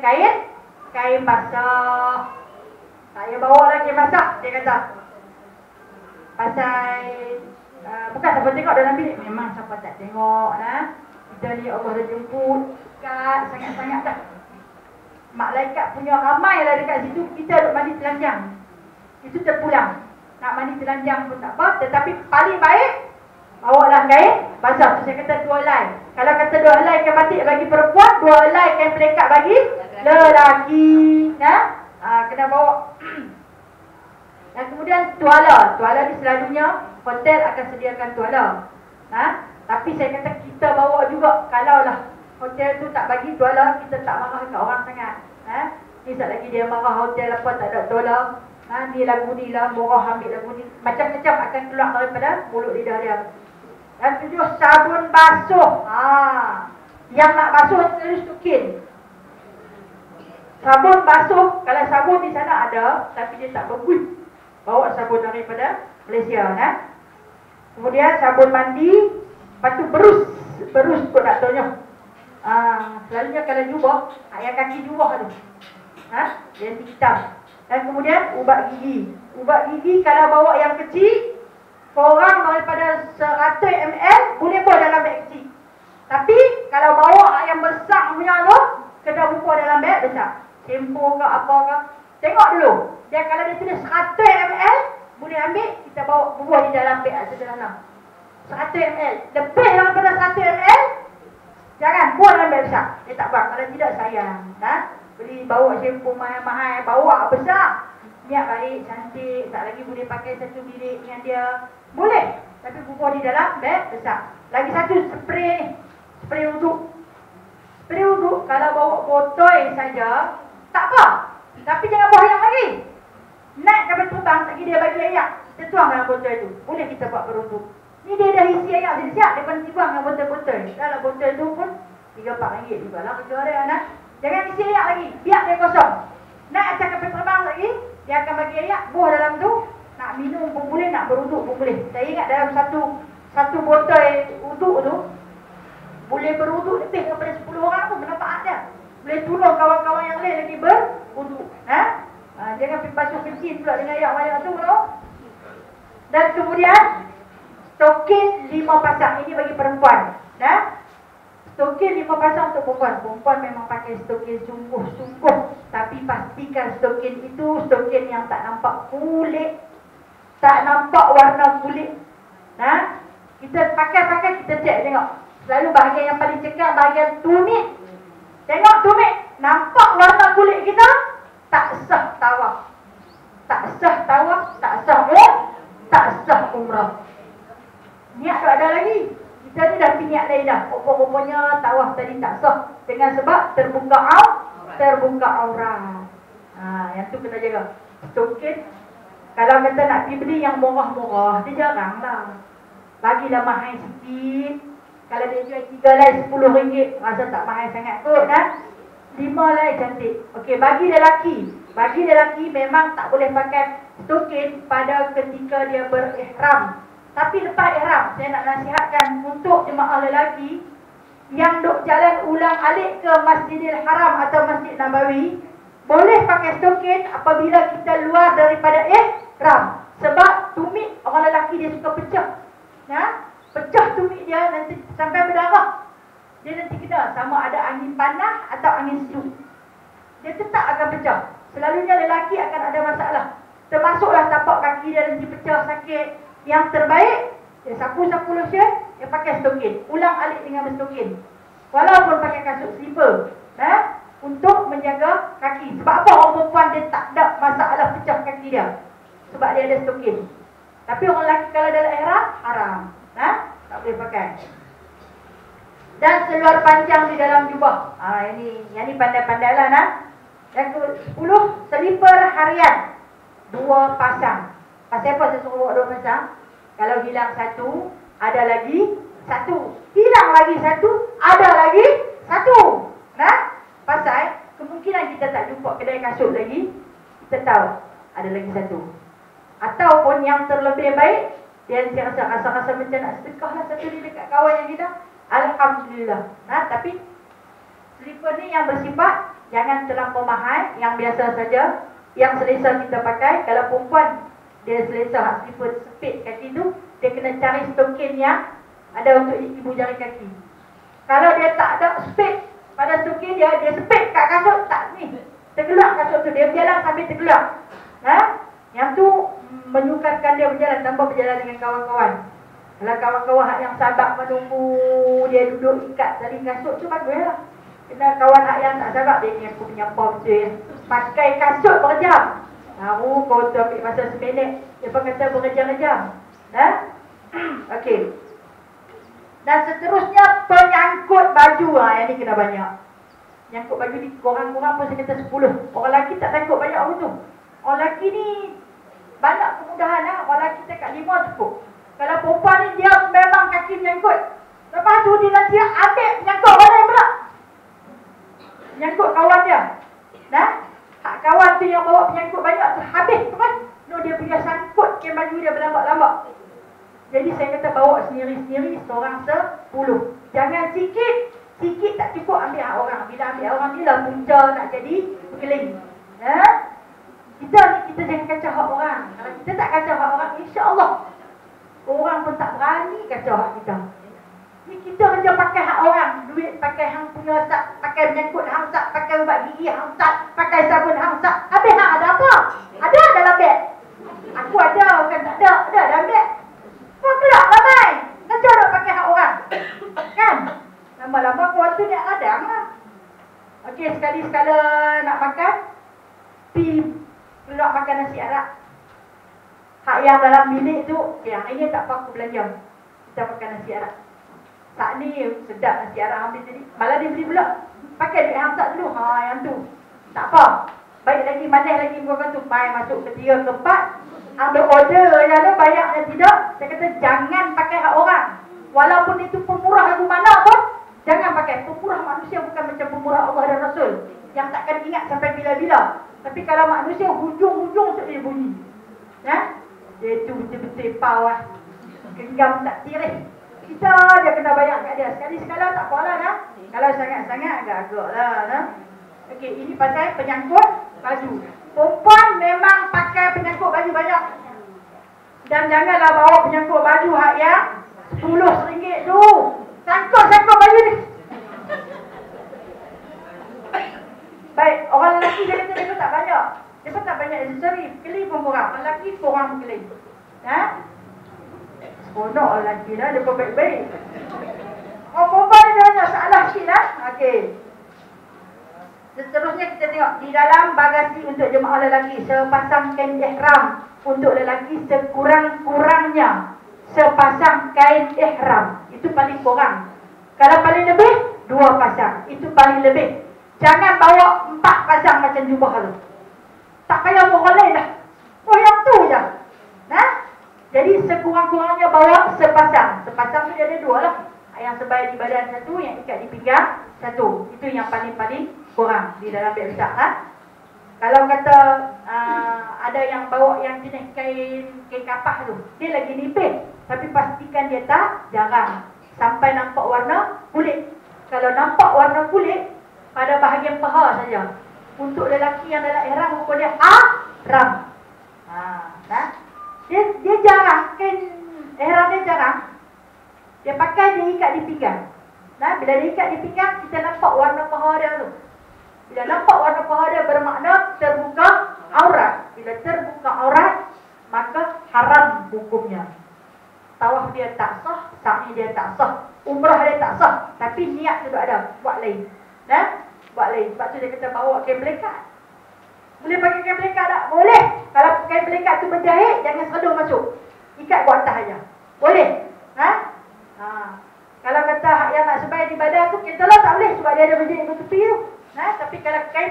kain basah. Saya bawa lah kain basah, dia kata. Pasal bukan siapa tengok dalam bilik. Memang siapa tak tengok. Kita ni Allah dah jemput dekat sangat-sangat dah. Malaikat punya ramai lah dekat situ. Kita duduk mandi telanjang. Itu terpulang. Nak mandi telanjang pun tak apa. Tetapi paling baik bawalah kain basah. Tu saya kata 2 helai. Kalau kata 2 helai kain batik bagi perempuan, 2 helai kain pelekat bagi lelaki. Kena bawa. Dan kemudian tuala. Tuala ni selalunya hotel akan sediakan tuala. Tapi saya kata kita bawa juga. Kalaulah hotel tu tak bagi tuala, kita tak marah kat orang sangat. Ni sekejap lagi dia marah hotel apa tak ada tuala. Ni lagu ni lah, murah ambil lagu ni. Macam-macam akan keluar daripada mulut lidah dia. Dan 7, sabun basuh. Yang nak basuh selalu stukin. Sabun basuh, kalau sabun di sana ada, tapi dia tak bagus. Bawa sabun daripada Malaysia. Kemudian sabun mandi. Lepas tu berus kot tak tanya. Selalunya kalau jubah, yang kaki jubah tu. Yang hitam. Dan kemudian ubat gigi. Ubat gigi kalau bawa yang kecil, korang daripada 100 ml boleh bawa dalam beg kecil. Tapi kalau bawa yang besar punya tu, kena buka dalam beg besar. Shampoo ke apa ke. Tengok dulu. Dia kalau dia tulis 100 ml, boleh ambil, kita bawa buah di dalam beg sederhana. 100 ml. Lebih daripada 100 ml, jangan buah dalam beg besar. Dia tak buat. Kalau tidak sayang. Beli bawa shampoo mahal-mahal, bawa besar. Niat baik, cantik, tak lagi boleh pakai satu bilik dengan dia. Boleh. Tapi bubuh di dalam beg besar. Lagi satu spray ni. Spray uduk. Spray uduk kalau bawa botol saja, tak apa. Tapi jangan bawa yang lagi. Naik kapal terbang, lagi dia bagi ayak. Kita tuang dalam botol tu. Boleh kita buat beruduk. Ni dia dah isi ayak siap-siap. Dia pun timbang dengan botol-botol. Kalau botol tu pun RM3-4 juga lah kerja dia. Jangan isi ayak lagi. Biar dia kosong. Naik atas kapal terbang lagi, dia akan bagi ayak. Buah dalam tu. Nak minum pun boleh, nak beruduk pun boleh. Saya ingat dalam satu botol uduk tu, boleh beruduk lebih daripada 10 orang pun manfaat dia. Boleh tolong kawan-kawan yang lain lagi beruduk. Jangan pergi basuh kecil pula dengan ayak-ayak tu. Dan kemudian stokin 5 pasang. Ini bagi perempuan. Stokin 5 pasang untuk perempuan. Perempuan memang pakai stokin sungguh-sungguh. Tapi pastikan stokin itu stokin yang tak nampak kulit, tak nampak warna kulit. Kita pakai kita cek tengok. Selalu bahagian yang paling cekal bahagian tumit. Tengok tumit, nampak warna kulit kita, tak sah tawaf. Tak sah tawaf, tak sah umrah. Niat tak ada lagi. Kita ni dah niat lain dah. Rupanya tawaf tadi tak sah dengan sebab terbuka aurat. Yang tu kena jaga. Stokin kalau kata nak pergi beli yang murah-murah, dia jarang lah. Bagilah mahal sikit. Kalau dia jual 3 helai RM10, rasa tak mahal sangat kot. 5 helai cantik. Okey, bagi lelaki memang tak boleh pakai stokin pada ketika dia berihram. Tapi lepas ihram, saya nak nasihatkan untuk jemaah lelaki yang duk jalan ulang-alik ke Masjidil Haram atau Masjid Nabawi, boleh pakai stokin apabila kita luar daripada ihram. Sebab tumit orang lelaki dia suka pecah. Pecah tumit dia nanti sampai berdarah. Dia nanti kena sama ada angin panas atau angin sejuk. Dia tetap akan pecah. Selalunya lelaki akan ada masalah. Termasuklah tapak kaki dia nanti pecah sakit. Yang terbaik, dia sapu-sapu lotion, dia pakai stokin. Ulang alik dengan berstokin. Walaupun pakai kasut slipper. Untuk menjaga kaki. Sebab apa orang perempuan dia tak ada masalah pecah kaki dia? Sebab dia ada stokin. Tapi orang lelaki kalau dalam ihram haram. Tak boleh pakai. Dan seluar panjang di dalam jubah. Yang ni pandai-pandailah nah. Yang ke-10, selipar harian 2 pasang. Pasal apa saya suruh 2 pasang? Kalau hilang 1, ada lagi 1. Hilang lagi 1, ada lagi 1. Pasal kemungkinan kita tak jumpa kedai kasut lagi, kita tahu ada lagi 1. Ataupun yang terlebih baik, dia rasa macam nak sedekah lah 1 ni dekat kawan yang kita. Alhamdulillah. Tapi slipper ni yang bersifat jangan terlampau mahal, yang biasa saja, yang selesa kita pakai. Kalau perempuan dia selesa slipper sepit kaki tu, dia kena cari stokin yang ada untuk ibu jari kaki. Kalau dia tak ada sepit pada stokin dia sepit kat kasut, tak ni tergelak kasut tu, dia berjalan sambil tergelak. Yang tu menyukarkan dia berjalan, tanpa berjalan dengan kawan-kawan. Kalau kawan-kawan yang sabar menunggu dia duduk ikat tali kasut tu, baguslah. Kena kawan yang tak sabar, dia ni aku punya pom tu pakai kasut berjam. Tahu kau tu ambil masa seminit, dia pun kata berjam-jam. Okey. Dan seterusnya penyangkut baju. Yang ni kena banyak. Nyangkut baju ni korang-korang pun saya kata 10. Orang lelaki tak takut banyak orang tu. Orang lelaki ni banyak kemudahan. Orang lelaki cakap 5 cukup. Kalau perempuan ni dia memang kaki menyangkut. Lepas tu dia nanti ambil menyangkut orang lain pula. Menyangkut kawan dia. Hak kawan tu yang bawa penyangkut banyak tu habis tu kan. Dia punya sangkut ke baju dia berlambak-lambak. Jadi saya kata bawa sendiri-sendiri, seorang 10. Jangan sikit. Sikit tak cukup ambil hak orang. Bila ambil orang ni lah punca nak jadi berkeling. Kita jangan kacau hak orang. Kalau kita tak kacau hak orang, insya-Allah orang pun tak berani kacau hak kita. Ni kita hanya pakai hak orang. Duit pakai hang punya sat, pakai menyangkut hang sat, pakai ubat gigi hang sat, pakai sabun hang sat. Habis hang ada apa? Ada dalam beg. Aku ada, bukan tak ada. Ada dalam beg. Kau kelak ramai. Kacau nak pakai hak orang. Kan? Lama-lama kau tu dia kadang lah. Okey, sekali-sekala nak makan, pi keluar makan nasi Arab. Hak yang dalam bilik tu, yang ini tak apa aku belanja. Kita makan nasi Arab. Saat ni sedap nasi Arab habis tadi. Malah dia beli pula. Pakai duit hamsat dulu. Yang tu. Tak apa. Baik lagi, manis lagi bukan tu. Mai masuk ke 3 ke 4. Ambil order yang tu, bayarnya tidak. Saya kata jangan pakai hak orang. Walaupun itu pemurah lagu mana pun, jangan pakai. Pemurah manusia bukan macam pemurah Allah dan Rasul, yang takkan ingat sampai bila-bila. Tapi kalau manusia hujung-hujung tu dia bunyi. Dia tu betul-betul pau lah. Genggam tak tirih. Kita dia kena bayar kat dia. Sekali-sekala tak apalah dah. Kalau sangat-sangat agak-agak lah. Okey, ini pasal penyangkut baju. Perempuan memang pakai penyangkut baju banyak. Dan janganlah bawa penyangkut baju hak yang RM10 tu. Sangkut-sangkut baju ni. Baik, orang lelaki dia kata dia tak banyak. Dia pun tak banyak aksesori. Kelih pun korang. Orang lelaki korang kelih. Seronok orang lelaki lah. Dia pun baik-baik. Orang perempuan dia hanya salah sikit lah. Okey. Seterusnya kita tengok. Di dalam bagasi untuk jemaah lelaki, sepasang kain ihram untuk lelaki sekurang-kurangnya sepasang kain ihram. Itu paling kurang. Kalau paling lebih, 2 pasang. Itu paling lebih. Jangan bawa 4 pasang macam jubah tu. Tak payah bawa lain dah. Oh yang tu je. Jadi sekurang-kurangnya bawa sepasang. Sepasang tu dia ada 2 lah. Yang sebaik di badan 1, yang ikat di pinggang 1. Itu yang paling-paling kurang di dalam beg besar. Kalau kata ada yang bawa yang jenis kain kapas tu, dia lagi nipis. Tapi pastikan dia tak jarang. Sampai nampak warna kulit. Kalau nampak warna kulit, pada bahagian paha saja. Untuk lelaki yang dalam ihram, hukum dia haram. Dia jarang, kain ihram dia jarang. Dia pakai, dia ikat di pinggang. Bila dia ikat di pinggang, kita nampak warna paha dia tu. Bila nampak warna paha dia, bermakna terbuka aurat. Bila terbuka aurat, maka haram hukumnya. Tawaf dia tak sah, sa'i dia tak sah, umrah dia tak sah. Tapi niat tu ada, buat lain. Buat lain. Sebab tu dia kata bawa kain pelikat. Boleh pakai kain pelikat tak? Boleh. Kalau kain pelikat tu berjahit, jangan seredung masuk.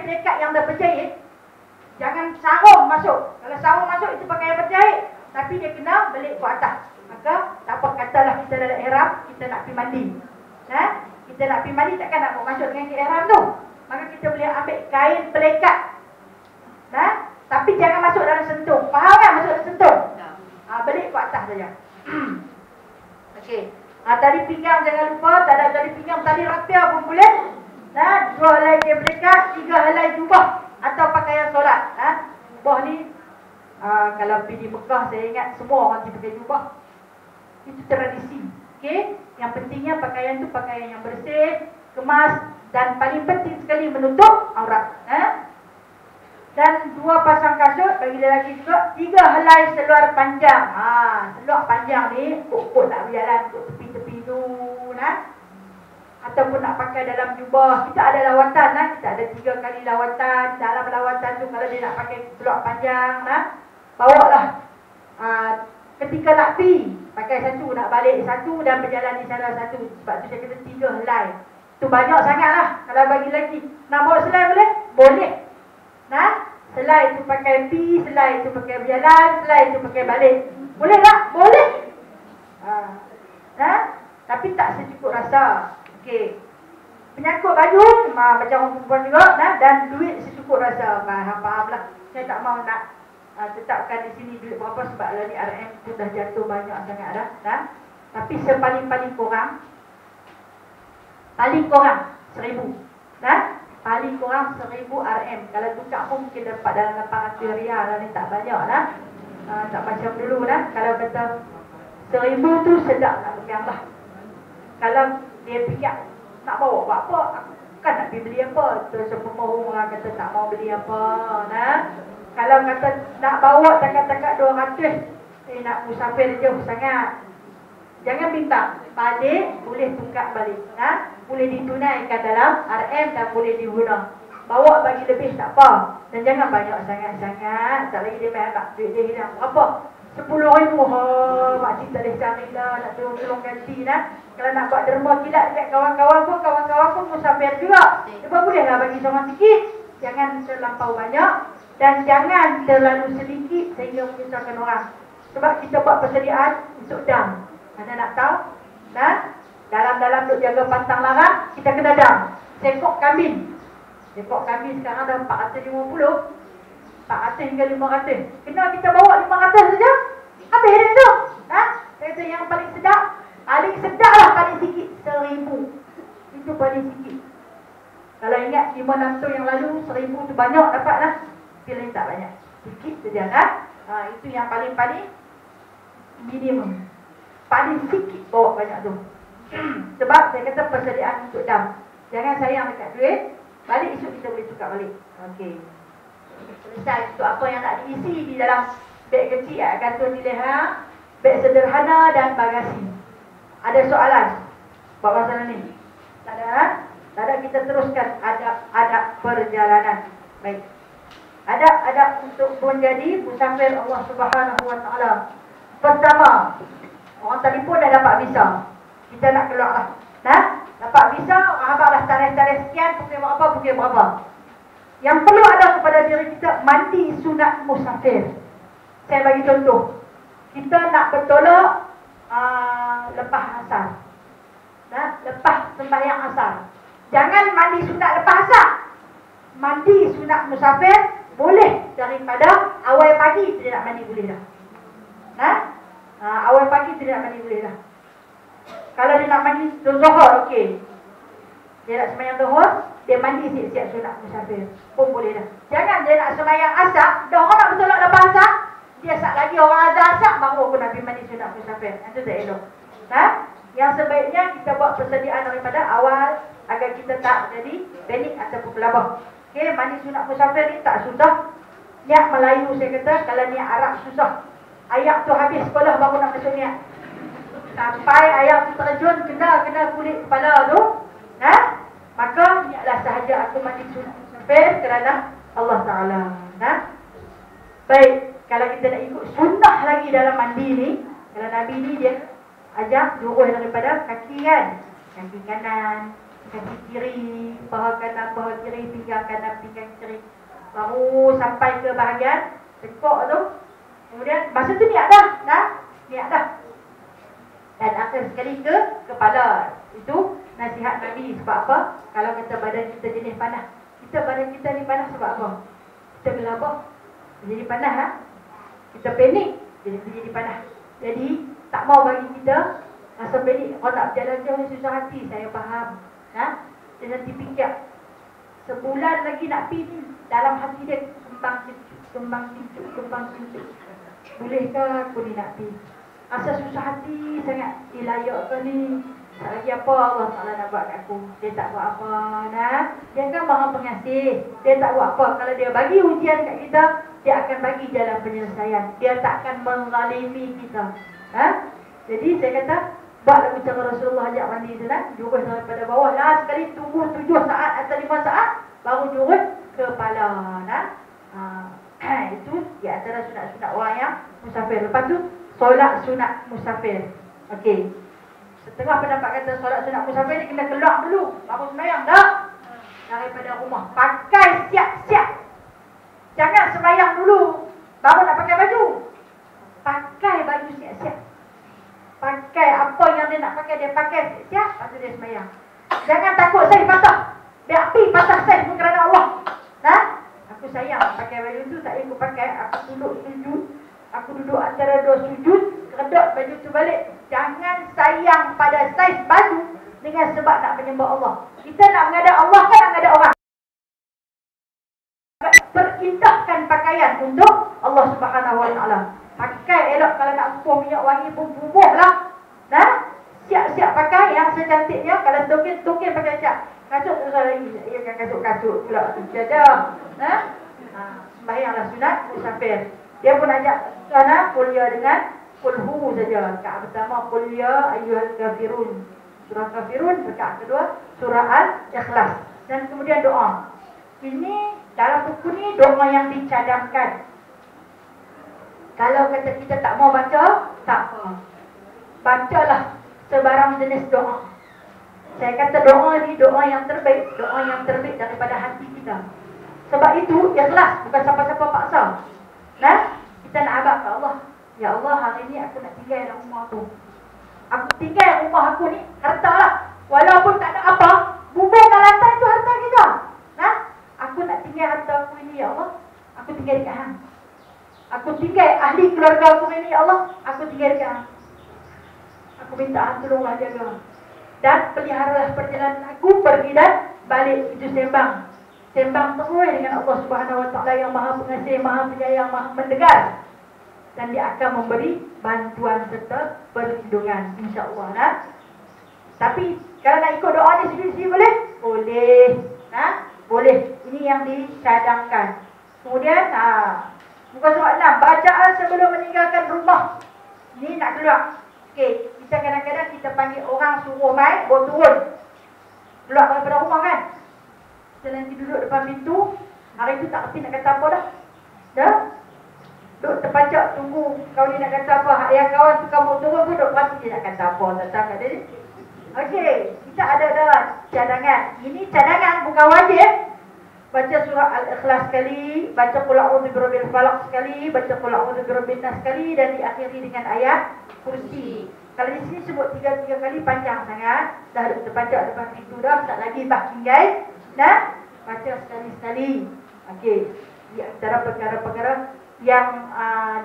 pelekat yang dah berjahit, jangan sarung masuk. Kalau sarung masuk itu pakaian berjahit, tapi dia kena belik ke atas. Maka tak apa, katalah kita dalam ihram, kita nak pergi mandi. Kita nak pergi mandi, takkan nak masuk dengan ihram tu. Maka kita boleh ambil kain pelekat. Tapi jangan masuk dalam sentuh. Faham kan masuk dalam sentuh? Belik ke atas saja. Okey. Tali pinggang jangan lupa, tak ada tali pinggang, tali rapia pun boleh. 2 helai kain pelekat, 3 helai jubah atau pakaian solat. Jubah ni kalau pergi di Mekah, saya ingat semua orang pakai jubah. Itu tradisi. Okey. Yang pentingnya pakaian tu pakaian yang bersih, kemas dan paling penting sekali menutup aurat. Dan 2 pasang kasut bagi lelaki juga, 3 helai seluar panjang. Seluar panjang ni kok nak berjalan untuk tepi-tepi tu, ataupun nak pakai dalam jubah. Kita ada lawatan, kita ada 3 kali lawatan. Dalam lawatan tu kalau dia nak pakai seluar panjang, bawalah. Ketika nak pergi, pakai satu, nak balik satu, dan berjalan di sana satu. Sebab tu dia kata 3 helai. Tu banyak sangatlah. Kalau bagi lelaki nak bawa selai boleh? Boleh. Selai itu pakai pi, selai itu pakai berjalan, selai itu pakai balik. Boleh tak? Boleh. Tapi tak secukup rasa. Okey. Penyangkut baju macam orang perempuan juga, dan duit secukup rasa. Faham-fahamlah. Saya tak mahu nak tetapkan di sini duit berapa sebab lah ni RM tu dah jatuh banyak sangat dah. Tapi sepaling-paling kurang 1,000. Paling kurang 1,000 RM. Kalau tukar pun mungkin dapat dalam 800 rial lah, ni tak banyak lah. Tak macam dulu lah. Kalau kata 1,000 tu sedap nak pegang lah. Kalau dia fikir nak bawa buat apa, aku kan nak pergi beli apa. Terus pembohong orang kata tak mau beli apa. Kalau kata nak bawa takat-takat 200, nak musafir jauh sangat, jangan minta. Balik boleh tukar balik. Boleh ditunaikan dalam RM dan boleh diguna. Bawa bagi lebih tak apa. Dan jangan banyak sangat-sangat. Tak lagi dia main tak duit dia hilang. Berapa? 10,000. Makcik tak boleh carilah. Nak tolong ganti. Kalau nak buat derma kilat dekat kawan-kawan pun musafir juga. Dia pun bolehlah bagi seorang sikit. Jangan terlampau banyak. Dan jangan terlalu sedikit sehingga menyusahkan orang. Sebab kita buat persediaan untuk dam. Anda nak tahu? Dalam-dalam untuk jaga pantang larang, kita kena dam. Sekok kambing. Sekok kambing sekarang dah 450. 400 hingga 500. Kena kita bawa 500 saja. Habis dia tu. Kata yang paling sedap. Paling sedap lah paling sikit. 1,000. Itu paling sikit. Kalau ingat 5-6 tahun yang lalu, 1,000 tu banyak dapat lah. Pilih tak banyak. Sikit saja itu yang paling-paling minimum. Paling sikit bawa banyak tu. Sebab saya kata persediaan untuk dam. Jangan sayang dekat duit. Balik esok kita boleh tukar balik. Okey. Selesai. Untuk apa yang nak diisi di dalam beg kecil, gantung di leher, beg sederhana dan bagasi. Ada soalan buat masalah ni? Tak ada? Tak ada, kita teruskan adab perjalanan. Baik. Adab untuk menjadi musafir Allah Subhanahu Wa Taala. Pertama, orang telefon dah dapat visa. Kita nak keluar lah. Dapat visa, abang dah tarikh sekian, pukul berapa. Yang perlu ada kepada diri kita, mandi sunat musafir. Saya bagi contoh. Kita nak bertolak lepas asar. Lepas sembahyang asar. Jangan mandi sunat lepas asar. Mandi sunat musafir boleh daripada awal pagi tidak mandi boleh dah. Awal pagi tidak mandi boleh dah. Kalau dia nak mandi zuhur, okey. Dia nak sembahyang zuhur, dia mandi siap-siap sunat musafir pun boleh dah. Jangan dia nak sembahyang asar, dah orang nak bertolak lepas asar, dia sat lagi orang azan asar baru aku nak pergi mandi sunat musafir. Itu tak elok. Yang sebaiknya kita buat persediaan daripada awal agar kita tak jadi panik ataupun pelabah. Okey, mandi sunat musafir ni tak susah. Niat Melayu saya kata, kalau niat Arab susah. Ayat tu habis sekolah baru nak masuk niat. Sampai ayat tu terjun kena kulit kepala tu, maka niatlah sahaja aku mandi sunat musafir kerana Allah Taala. Baik, kalau kita nak ikut sunnah lagi dalam mandi ni, kalau Nabi ni dia ajar jurus daripada kaki kan, kaki kanan, kaki kiri, paha kanan, paha kiri, pinggang kanan, pinggang kiri. Baru sampai ke bahagian tengkok tu. Kemudian masa tu niat dah. Niat dah. Dan akhir sekali ke kepala. Itu nasihat Nabi. Sebab apa? Kalau kata badan kita jenis panas. Badan kita ni panas sebab apa? Kita gelabah, jadi panas ha? Kita panik, jadi panas. Jadi tak mau bagi kita rasa panik. Kalau nak berjalan jauh susah hati, saya faham. Dia nanti fikir sebulan lagi nak pergi ni, dalam hati dia kembang cincuk. Bolehkah aku ni nak pergi? Rasa susah hati sangat, layak ke ni? Tak lagi apa Allah Ta'ala nak buat kat aku. Dia tak buat apa. Dia kan maha pengasih. Dia tak buat apa. Kalau dia bagi ujian kat kita, dia akan bagi jalan penyelesaian. Dia tak akan menzalimi kita. Jadi saya kata, buatlah macam Rasulullah ajak mandi tu jurus daripada bawah lah sekali, tunggu 7 saat atau 5 saat, baru jurus kepala. Itu di antara sunat-sunat orang yang musafir. Lepas tu, solat sunat musafir. Okey. Setengah pendapat kata solat sunat musafir ni kena keluar dulu, baru sembahyang dah. Daripada rumah, pakai siap-siap. Jangan sembahyang dulu baru nak pakai baju. Pakai baju siap-siap. Pakai apa yang dia nak pakai, dia pakai siap, lepas tu dia sembahyang. Jangan takut saiz patah. Biar api patah saiz pun kerana Allah. Aku sayang pakai baju tu, tak ikut pakai. Aku duduk sujud, aku duduk antara 2 sujud, redok baju tu balik. Jangan sayang pada saiz baju dengan sebab nak menyembah Allah. Kita nak menghadap Allah kan nak menghadap orang. Perindahkan pakaian untuk Allah Subhanahu Wa Taala. Pakai elok, kalau nak bubuh minyak wangi pun bubuh lah. Siap-siap pakai yang secantiknya. Kalau token pakai siap. Kasut tu lagi. Ia kan kasut pula. Jadah. Sembahyanglah sunat musafir. Dia pun ajak sana kuliah dengan kulhu saja. Rakaat pertama kuliah ayyuhal kafirun. Surah Kafirun. Rakaat kedua surah Al-Ikhlas. Dan kemudian doa. Ini dalam buku ni doa yang dicadangkan. Kalau kata kita tak mau baca, tak apa. Bacalah sebarang jenis doa. Saya kata doa ni doa yang terbaik. Doa yang terbaik daripada hati kita. Sebab itu ikhlas, bukan siapa-siapa paksa. Kita nak abad ke Allah. Ya Allah, hari ni aku nak tinggal dalam rumah tu. Aku tinggal rumah aku ni, harta lah. Walaupun tak ada apa, bubuhkan lantai tu harta kita. Aku nak tinggal harta aku ini, ya Allah. Aku tinggal dekat hang. Aku tinggal ahli keluarga aku ini, ya Allah. Aku tinggal dekat hang. Aku minta hang tolonglah jaga. Dan peliharalah perjalanan aku pergi dan balik. Itu sembang. Sembang terus dengan Allah Subhanahu Wa Taala yang Maha Pengasih, Maha Penyayang, Maha Mendengar. Dan dia akan memberi bantuan serta perlindungan, insya-Allah. Tapi kalau nak ikut doa ni sendiri-sendiri boleh? Boleh. Boleh. Ini yang dicadangkan. Kemudian muka surat 6, bacaan sebelum meninggalkan rumah. Ni nak keluar. Okey, kita kadang-kadang kita panggil orang suruh mai, bawa turun. Keluar daripada rumah kan? Kita nanti duduk depan pintu. Hari tu tak kerti nak kata apa dah. Duduk terpacak tunggu kau ni nak kata apa. Yang kawan tu kamu turun pun duduk pasti dia nak kata apa. Tak kat dia. Okey, kita ada cadangan. Ini cadangan bukan wajib. Baca surah Al-Ikhlas sekali, baca Qul a'udzu birabbil falaq sekali, baca Qul a'udzu birabbin nas sekali, dan diakhiri dengan ayat kursi. Kalau di sini sebut 3 kali panjang sangat. Dah duduk terpacak depan pintu dah, tak lagi tinggal. Baca sekali-sekali. Okey, di antara perkara-perkara yang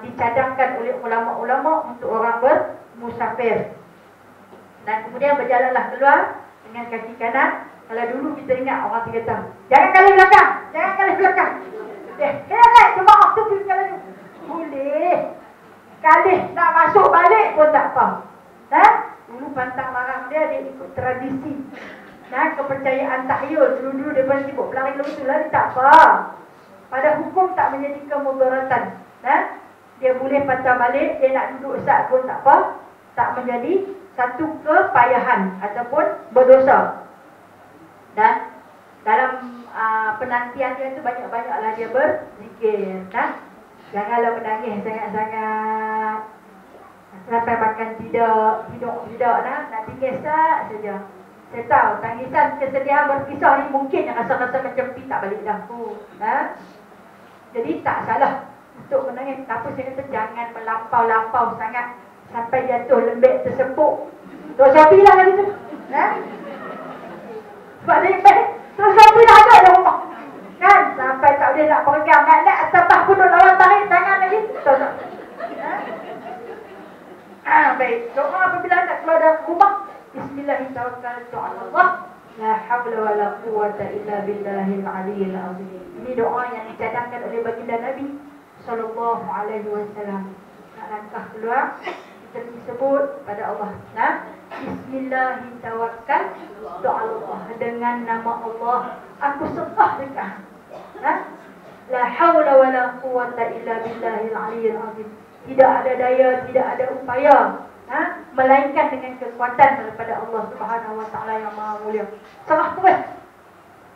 dicadangkan oleh ulama-ulama untuk orang bermusafir. Dan kemudian berjalanlah keluar dengan kaki kanan. Kalau dulu kita ingat orang kata, jangan kali belakang, jangan kali belakang. Jemaah tu pergi kali tu. Boleh. Kali nak masuk balik pun tak apa. Dulu pantang larang dia ikut tradisi. Kepercayaan tahyul. Dulu dia pun sibuk pelari betul lah, tak apa. Pada hukum tak menjadi kemudaratan. Dia boleh patah balik, dia nak duduk sat pun tak apa. Tak menjadi satu kepayahan ataupun berdosa. Dan dalam penantian dia tu banyak-banyaklah dia berzikir. Janganlah menangis sangat-sangat sampai makan tidak nak tinggal sat saja. Saya tahu tangisan kesedihan berpisah ni mungkin yang rasa-rasa macam pi tak balik dah. Jadi tak salah untuk menangis. Tapi saya kata jangan melampau-lampau sangat sampai jatuh lembek tersepuk. Dosa pi lah kali tu. Sebab lembek dosa pi dah ada dalam rumah. Kan sampai tak boleh nak peregang nak atas pun duduk lawan tarik tangan lagi. Dosa. Baik. Doa apabila nak keluar dari rumah. Bismillahirrahmanirrahim. La hawla wa la quwwata illa billahil aliyyil azim. Ini doa yang dicadangkan oleh baginda Nabi sallallahu alaihi wasallam. Nak langkah keluar kita disebut pada Allah. Bismillahirrahmanirrahim. Dengan nama Allah aku serah dekat. La hawla wa la quwwata illa billahil aliyyil azim. Tidak ada daya, tidak ada upaya, melainkan dengan kekuatan daripada Allah Subhanahu Wa Taala yang Maha Mulia. Serah terus.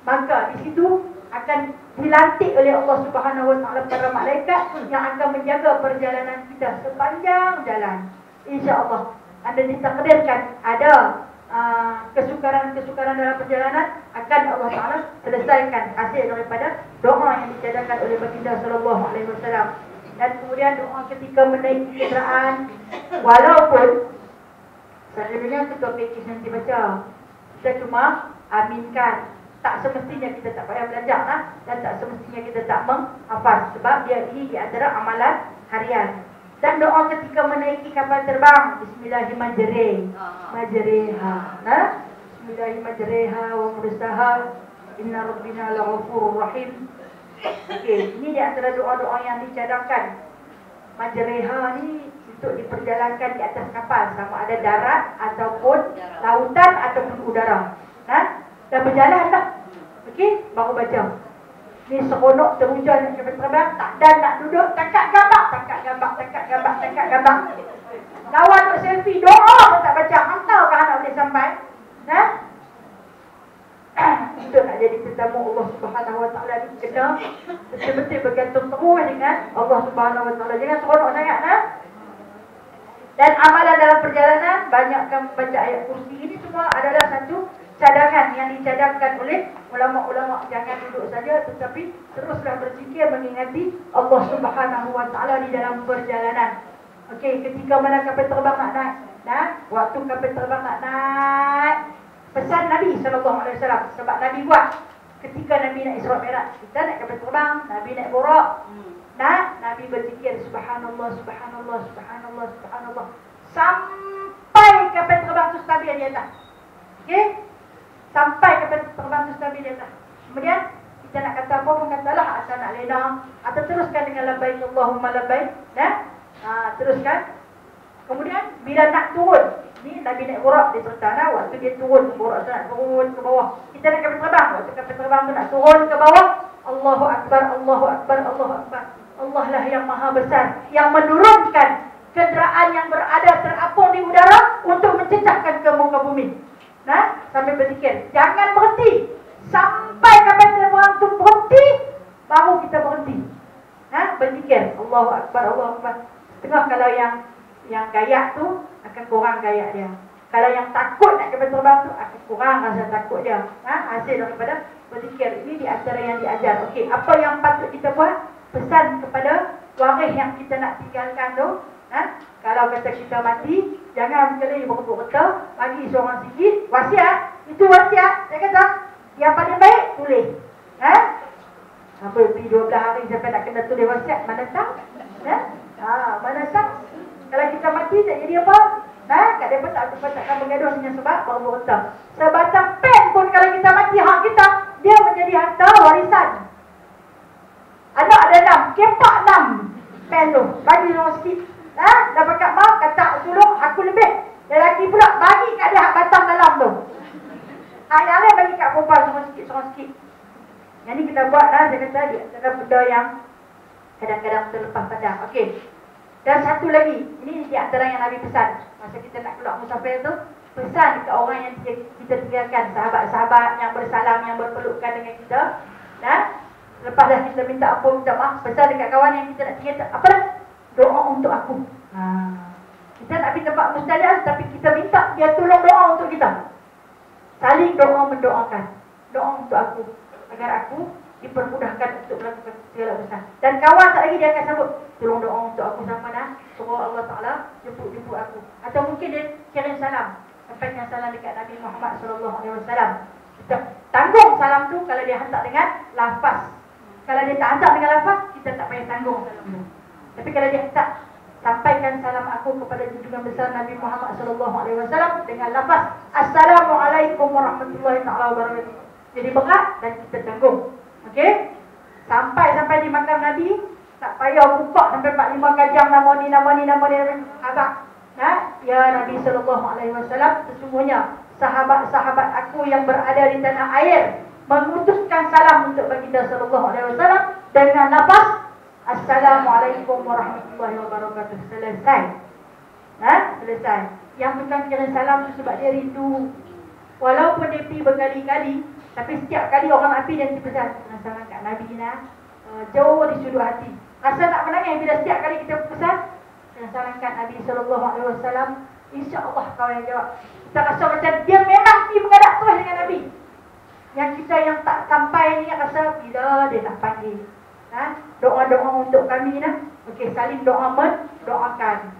Maka di situ akan dilantik oleh Allah Subhanahu Wa Taala para malaikat yang akan menjaga perjalanan kita sepanjang jalan. Insya-Allah. Anda ditakdirkan ada kesukaran-kesukaran dalam perjalanan akan Allah Taala selesaikan hasil daripada doa yang dicadangkan oleh baginda sallallahu alaihi wasallam. Dan kemudian doa ketika menaiki kenderaan, walaupun selalunya ketua PKS nanti baca, kita cuma aminkan. Tak semestinya kita tak payah belajar dan tak semestinya kita tak menghafaz sebab dia ini di antara amalan harian. Dan doa ketika menaiki kapal terbang, Bismillahirrahmanirrahim. Bismillahirrahmanirrahim wa mursaha inna rabbina laghafurur rahim. Okey, ini di antara doa-doa yang dicadangkan. Majreha ni untuk diperjalankan di atas kapal, sama ada darat ataupun lautan ataupun udara. Dah berjalan dah. Okey, baru baca. Ni seronok teruja nak kapal terbang, tak dan nak duduk, tangkap gambar. Lawan nak selfie, doa pun tak baca. Hantar ke anak boleh sampai? Untuk nak jadi tetamu Allah Subhanahu Wa Taala ni kena betul-betul bergantung terus dengan Allah Subhanahu Wa Taala. Jangan seronok sangat Dan amalan dalam perjalanan banyakkan membaca ayat kursi. Ini semua adalah satu cadangan yang dicadangkan oleh ulama-ulama. Jangan duduk saja tetapi teruslah berzikir mengingati Allah Subhanahu Wa Taala di dalam perjalanan. Okey, ketika mana kapal terbang nak naik, waktu kapal terbang nak naik, pesan Nabi SAW. Sebab Nabi buat ketika Nabi nak Isra Mi'raj. Kita nak kapal terbang, Nabi nak borak. Nabi berzikir Subhanallah, Subhanallah, Subhanallah, Subhanallah sampai kapal terbang tu stabil di atas. Okey? Sampai kapal terbang tu stabil di atas. Kemudian kita nak kata apa pun katalah, asal nak lena atau teruskan dengan labbaik Allahumma labbaik. Teruskan. Kemudian bila nak turun, ni Nabi naik borak dia cerita waktu dia turun borak tu nak turun ke bawah. Kita nak kapal terbang, waktu kapal terbang tu nak turun ke bawah, Allahu Akbar, Allahu Akbar, Allahu Akbar. Allah lah yang maha besar, yang menurunkan kenderaan yang berada terapung di udara untuk mencecahkan ke muka bumi. Sambil berzikir, jangan berhenti sampai kapal terbang tu berhenti, baru kita berhenti. Berzikir Allahu Akbar, Allahu Akbar. Setengah kalau yang gayak tu akan kurang gayak dia. Kalau yang takut nak kapal terbang tu akan kurang rasa takut dia. Hasil daripada berzikir. Ini di antara yang diajar. Okey, apa yang patut kita buat? Pesan kepada waris yang kita nak tinggalkan tu. Kalau kata kita mati, jangan sekali berebut-rebut, bagi seorang sikit wasiat. Itu wasiat. Saya kata yang paling baik tulis. Apa pergi 12 hari sampai nak kena tulis wasiat, mana tahu? Mana tahu? Kalau kita mati tak jadi apa? Kat mereka takkan bergaduh dengan sebab berebut-rebut. Sebatang pen pun kalau kita mati hak kita, dia menjadi harta warisan. Anak ada 6, kepak 6 pen tu, bagi orang sikit. Dah pakat mau, kata sulung aku lebih. Lelaki pula bagi kat dia hak batang dalam tu. Yang lain bagi kat perempuan seorang sikit. Yang ni kita buat saya kata dia antara benda yang kadang-kadang terlepas pandang. Okey. Dan satu lagi, ini di antara yang Nabi pesan masa kita nak keluar musafir tu, pesan ke orang yang kita tinggalkan, sahabat-sahabat yang bersalam, yang berpelukan dengan kita. Lepas dah kita minta ampun, minta maaf, pesan dekat kawan yang kita nak tinggalkan, apa dah? Doa untuk aku. Kita nak pergi tempat mustajab tapi kita minta dia tolong doa untuk kita. saling doa mendoakan. Doa untuk aku agar aku dipermudahkan untuk melakukan segala urusan. Dan kawan tak lagi dia akan sambut, tolong doa untuk aku sama dah, supaya Allah Ta'ala jemput aku. Atau mungkin dia kirim salam, sampaikan salam dekat Nabi Muhammad SAW. Kita tanggung salam tu kalau dia hantar dengan lafaz. Kalau dia tak hantar dengan lafaz, kita tak payah tanggung salam tu. Tapi kalau dia hantar, sampaikan salam aku kepada junjungan besar Nabi Muhammad SAW dengan lafaz Assalamualaikum warahmatullahi wabarakatuh. Jadi berat dan kita tanggung. Okey? Sampai di makam Nabi, tak payah buka sampai 4-5 kajang nama ni abang. Ya Nabi SAW, sesungguhnya sahabat-sahabat aku yang berada di tanah air mengutuskan salam untuk baginda SAW dengan lafaz Assalamualaikum warahmatullahi wabarakatuh. Selesai. Selesai. Yang bukan kirim salam tu sebab dia rindu. Walaupun dia pergi berkali-kali, tapi setiap kali orang nak pergi dia pesan salam kat Nabi jauh di sudut hati. Rasa tak menangis bila setiap kali kita pesan salam kat Nabi SAW, insya-Allah kau yang jawab. Kita rasa macam dia memang pergi menghadap terus dengan Nabi. Yang kita yang tak sampai ni rasa bila dia nak panggil. Doa-doa untuk kami okey, saling doa mendoakan.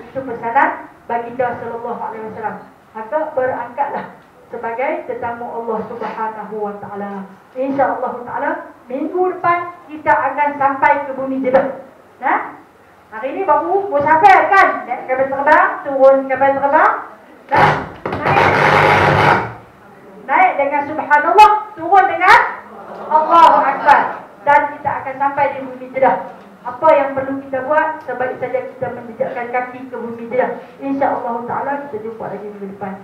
Itu pesanan baginda SAW. Maka berangkatlah sebagai tetamu Allah Subhanahu wa taala. Insya-Allah taala minggu depan kita akan sampai ke bumi Jeddah. Hari ini baru musafir kan? Naik kapal terbang, turun kapal terbang. Naik dengan subhanallah, turun dengan Allahu Akbar. Dan kita akan sampai di bumi Jeddah. Apa yang perlu kita buat? Sebaik saja kita menjejakkan kaki ke bumi Jeddah. Insya-Allah taala kita jumpa lagi minggu depan.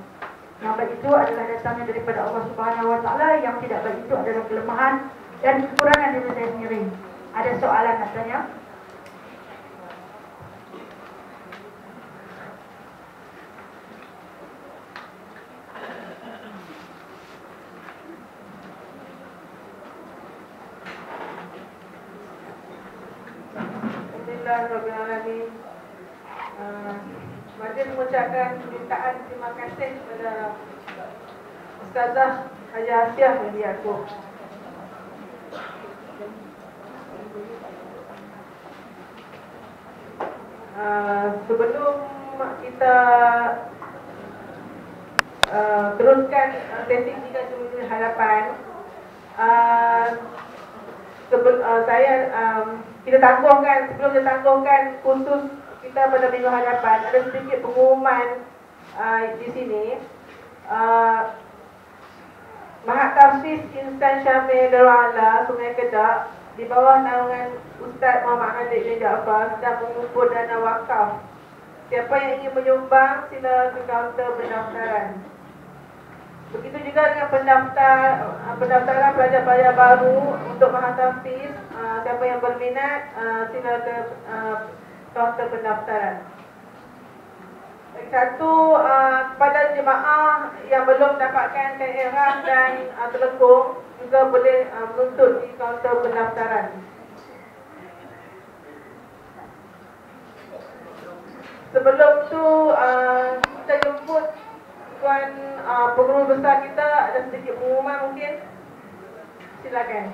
Yang baik itu adalah datangnya daripada Allah Subhanahu wa taala, yang tidak baik itu adalah kelemahan dan kekurangan diri saya sendiri. Ada soalan nak tanya? Alhamdulillahirrahmanirrahim. Majlis mengucapkan jutaan terima kasih kepada Ustazah Haji Hasiah Budi Yaakob. Sebelum kita teruskan sesi 3 harapan, kita tangguhkan, sebelum kita tangguhkan khusus kita pada minggu hadapan, ada sedikit pengumuman di sini. Mahat Tafsir Insan Syamil Darul A'la Sungai Kedah di bawah naungan Ustaz Muhammad Khalid bin Jaafar sedang mengumpul dana wakaf. Siapa yang ingin menyumbang, sila ke kaunter pendaftaran. Begitu juga dengan pendaftaran pelajar-pelajar baru untuk Mahat Tafsir. Siapa yang berminat, sila ke kaunter pendaftaran. Satu, kepada jemaah yang belum dapatkan kain ihram dan telekung, juga boleh menuntut di kaunter pendaftaran. Sebelum tu kita jemput tuan pengurus besar kita, ada sedikit pengumuman mungkin. Silakan.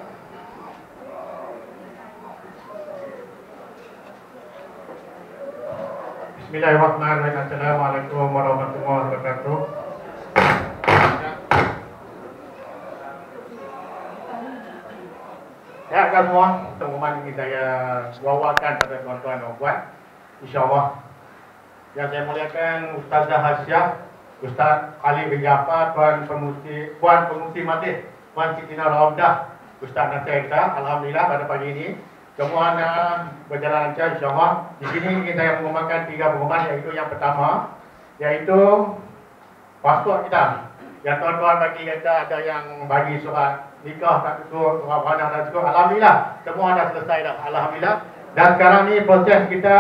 Bismillahirrahmanirrahim. Assalamualaikum warahmatullahi wabarakatuh. Ya, kan semua pengumuman ini saya bawakan pada tuan-tuan dan puan. InsyaAllah. Yang saya muliakan Ustazah Hasiah, Ustaz Ali bin Jaafar, Puan Pengusi Masjid, Puan Siti Nurhaudah, Ustaz Nasir kita. Alhamdulillah pada pagi ini semua berjalan lancar insyaAllah. Di sini kita mengumumkan 3 pengumuman, iaitu yang pertama, iaitu pasport kita. Yang tuan-tuan bagi kita ada yang bagi surat nikah tak cukup, surat beranak tak cukup. Alhamdulillah, semua dah selesai dah. Alhamdulillah. Dan sekarang ni proses kita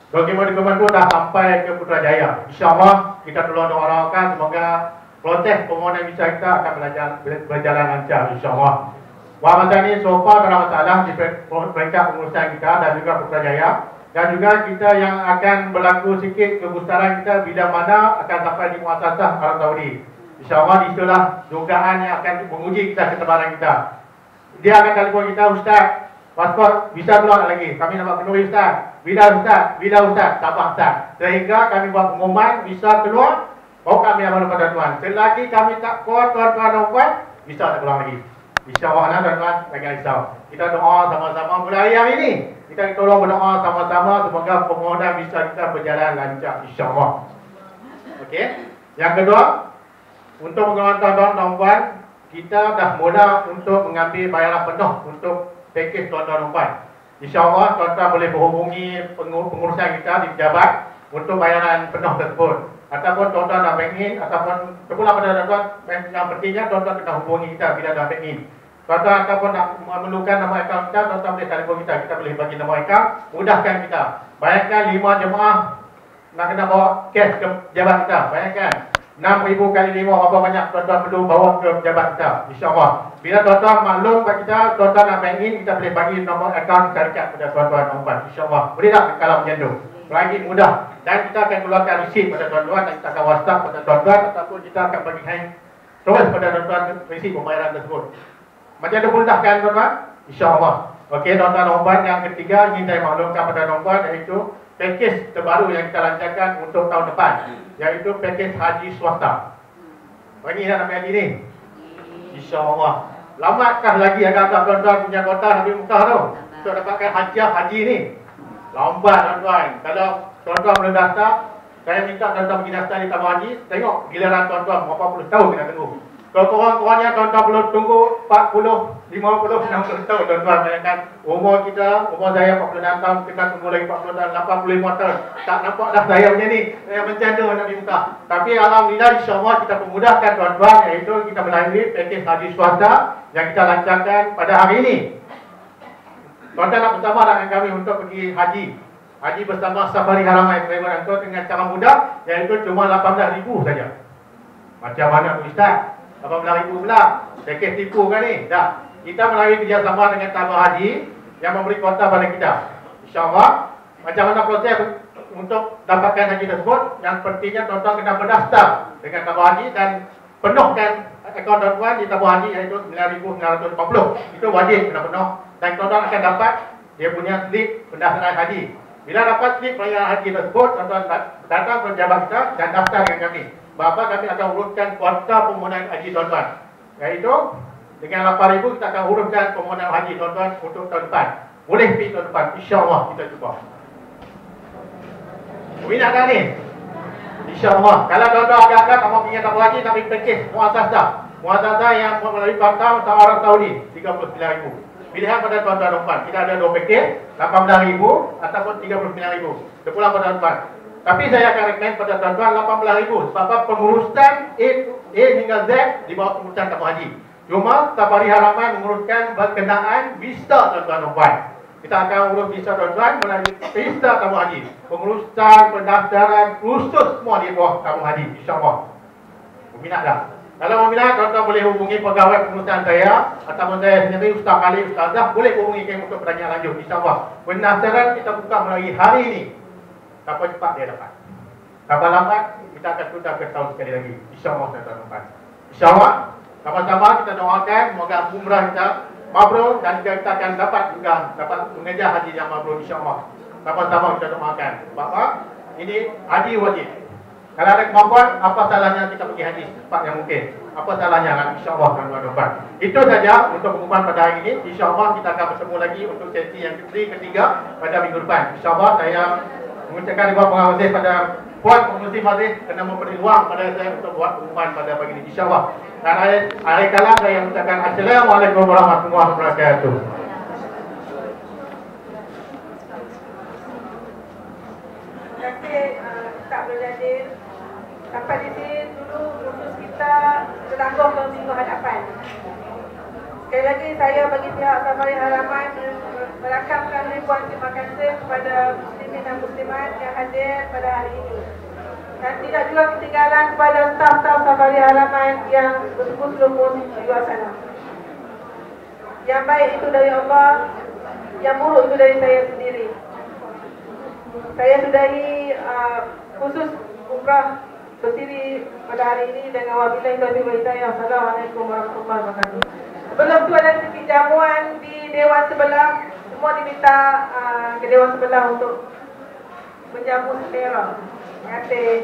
dokumen-dokumen itu dah sampai ke Putrajaya. InsyaAllah kita tolong doakan semoga proses permohonan visa kita akan berjalan lancar insyaAllah. Masa ni so far tak ada masalah di peringkat pengurusan kita dan juga Putrajaya. Dan juga kita yang akan berlaku sikit kegusaran kita bila mana akan sampai di Muassasah Arab Saudi. InsyaAllah itulah dugaan yang akan menguji kita ketebaran kita. Dia akan telefon kita, Ustaz, pasport bisa keluar lagi. Kami nak penuhi Ustaz. Bila Ustaz, sabar Ustaz. Sehingga kami buat pengumuman bisa keluar, baru kami amal pada tuan. Selagi kami tak kuat tuan-tuan dan puan, bisa tak keluar lagi. InsyaAllah tuan-tuan, jangan risau. Kita doa sama-sama mulai hari ini. Kita tolong berdoa sama-sama semoga permohonan visa kita berjalan lancar insyaAllah. Okey. Yang kedua, untuk pengumuman tuan-tuan dan puan, kita dah mula untuk mengambil bayaran penuh untuk pakej tuan-tuan dan puan. InsyaAllah tuan-tuan boleh berhubungi pengurusan kita di pejabat untuk bayaran penuh tersebut. Ataupun tuan-tuan dah bank in, ataupun sebulan pada tuan-tuan, yang pentingnya tuan-tuan kena hubungi kita bila dah bank in. Tuan-tuan ataupun nak memerlukan nama akaun kita, tuan-tuan boleh telefon kita. Kita boleh bagi nama akaun, mudahkan kita. Bayangkan 5 jemaah nak kena bawa cash ke pejabat kita. Bayangkan 6,000 kali 5 berapa banyak tuan-tuan perlu bawa ke pejabat kita. InsyaAllah. Bila tuan-tuan maklum pada kita, tuan-tuan nak bank in, kita boleh bagi nombor akaun syarikat pada tuan-tuan dan puan. InsyaAllah. Boleh tak kalau macam tu? Lagi mudah. Dan kita akan keluarkan resit pada tuan-tuan dan kita akan WhatsApp pada tuan-tuan ataupun kita akan bagi hand terus pada tuan-tuan resit pembayaran tersebut. Macam tu mudah kan tuan-tuan? InsyaAllah. Okey tuan-tuan dan puan, yang ketiga ingin saya maklumkan pada tuan-tuan iaitu pakej terbaru yang kita lancarkan untuk tahun depan, iaitu pakej haji swasta. Bagi nak ambil haji ni? InsyaAllah. Lamatkah lagi agak-agak tuan-tuan punya kota Nabi Mekah tu untuk dapatkan hajjah haji ni? Lambat tuan-tuan. Kalau tuan-tuan belum daftar, saya minta tuan-tuan pergi daftar di tabung haji. Tengok giliran tuan-tuan berapa puluh tahun kena tunggu. Kalau korang-korangnya tuan-tuan belum tunggu 40, 50, 60 tahun tuan-tuan. Bayangkan umur kita, umur saya 46 tahun, kena tunggu lagi 40 tahun, 85 tahun. Tak nampak dah saya macam ni. Saya macam tu nak minta. Tapi alhamdulillah insyaAllah kita pemudahkan tuan-tuan, iaitu kita melalui pakej haji swasta yang kita lancarkan pada hari ini. Tuan-tuan nak bersama dengan kami untuk pergi haji. Haji bersama Safari Haramain Travel and Tour dengan cara mudah, iaitu cuma 18,000 saja. Macam mana tu Ustaz? 18,000 pula. Pakej tipu kan ni? Dah. Kita melalui kerjasama dengan tabung haji yang memberi kuota pada kita. InsyaAllah. Macam mana proses untuk dapatkan haji tersebut? Yang pentingnya tuan-tuan kena berdaftar dengan tabung haji dan penuhkan akaun tuan-tuan di tabung haji, iaitu 9,950. Itu wajib kena penuh. Dan tuan-tuan akan dapat dia punya slip pendaftaran haji. Bila dapat slip pendaftaran haji tersebut, tuan-tuan datang ke pejabat kita dan daftar dengan kami. Bapak kami akan uruskan kuota permohonan haji tuan-tuan. Iaitu dengan 8,000 kita akan uruskan permohonan haji tuan-tuan untuk tahun depan. Boleh pergi tahun depan. InsyaAllah kita cuba. Minat tak ni? InsyaAllah. Kalau tuan-tuan agak-agak kamu punya tabung haji tapi pakej muasasah. Muasasah yang melalui kuota Arab Saudi 39,000. Pilihan pada tuan-tuan dan puan. Kita ada 2 pakej, 18,000 ataupun 39,000. Terpulang pada tuan-tuan. Tapi saya akan rekomen pada tuan-tuan 18,000 sebab pengurusan A hingga Z di bawah pengurusan tabung haji. Cuma Safari Haramain menguruskan berkenaan visa tuan-tuan dan puan. Kita akan urus visa tuan-tuan melalui visa tabung haji. Pengurusan, pendaftaran, khusus semua di bawah tabung haji. InsyaAllah. Berminat dah. Kalau berminat, tuan-tuan boleh hubungi pegawai pengurusan saya ataupun saya sendiri, Ustaz Khalid, Ustazah, boleh hubungi kami untuk pertanyaan lanjut. InsyaAllah. Pendaftaran kita buka melalui hari ini. Siapa cepat dia dapat. Siapa lambat, kita akan tunda ke tahun sekali lagi. InsyaAllah tuan-tuan. InsyaAllah. Sama-sama kita doakan semoga umrah kita mabrur dan kita akan dapat juga mengejar haji yang mabrur insyaAllah. Sama-sama kita doakan. Bapak, ini haji wajib. Kalau ada kemampuan, apa salahnya kita pergi haji secepat yang mungkin. Apa salahnya kan? InsyaAllah tuan-tuan. Itu saja untuk pengumuman pada hari ini. InsyaAllah kita akan bertemu lagi untuk sesi yang ketiga pada minggu depan. InsyaAllah saya mengucapkan terima kasih pada puan pengurusi majlis kerana memberi ruang pada saya untuk buat pengumuman pada pagi ini insyaAllah. Dan hari kalam saya mengucapkan Assalamualaikum warahmatullahi wabarakatuh. Terima kasih Ustaz Berjadil. Sampai di sini dulu kursus kita tertangguh ke minggu hadapan. Sekali lagi saya bagi pihak Safari Haramain merakamkan ribuan terima kasih kepada muslimin dan muslimat yang hadir pada hari ini. Dan tidak juga ketinggalan kepada staf-staf Safari Haramain yang bersungguh-sungguh di luar sana. Yang baik itu dari Allah, yang buruk itu dari saya sendiri. Saya sudahi khusus umrah berdiri pada hari ini dengan wabillahi taufiq wal hidayah. Assalamualaikum warahmatullahi wabarakatuh. Sebelum tu ada sedikit jamuan di dewan sebelah. Semua diminta ke dewan sebelah untuk menjamu selera. Terima kasih.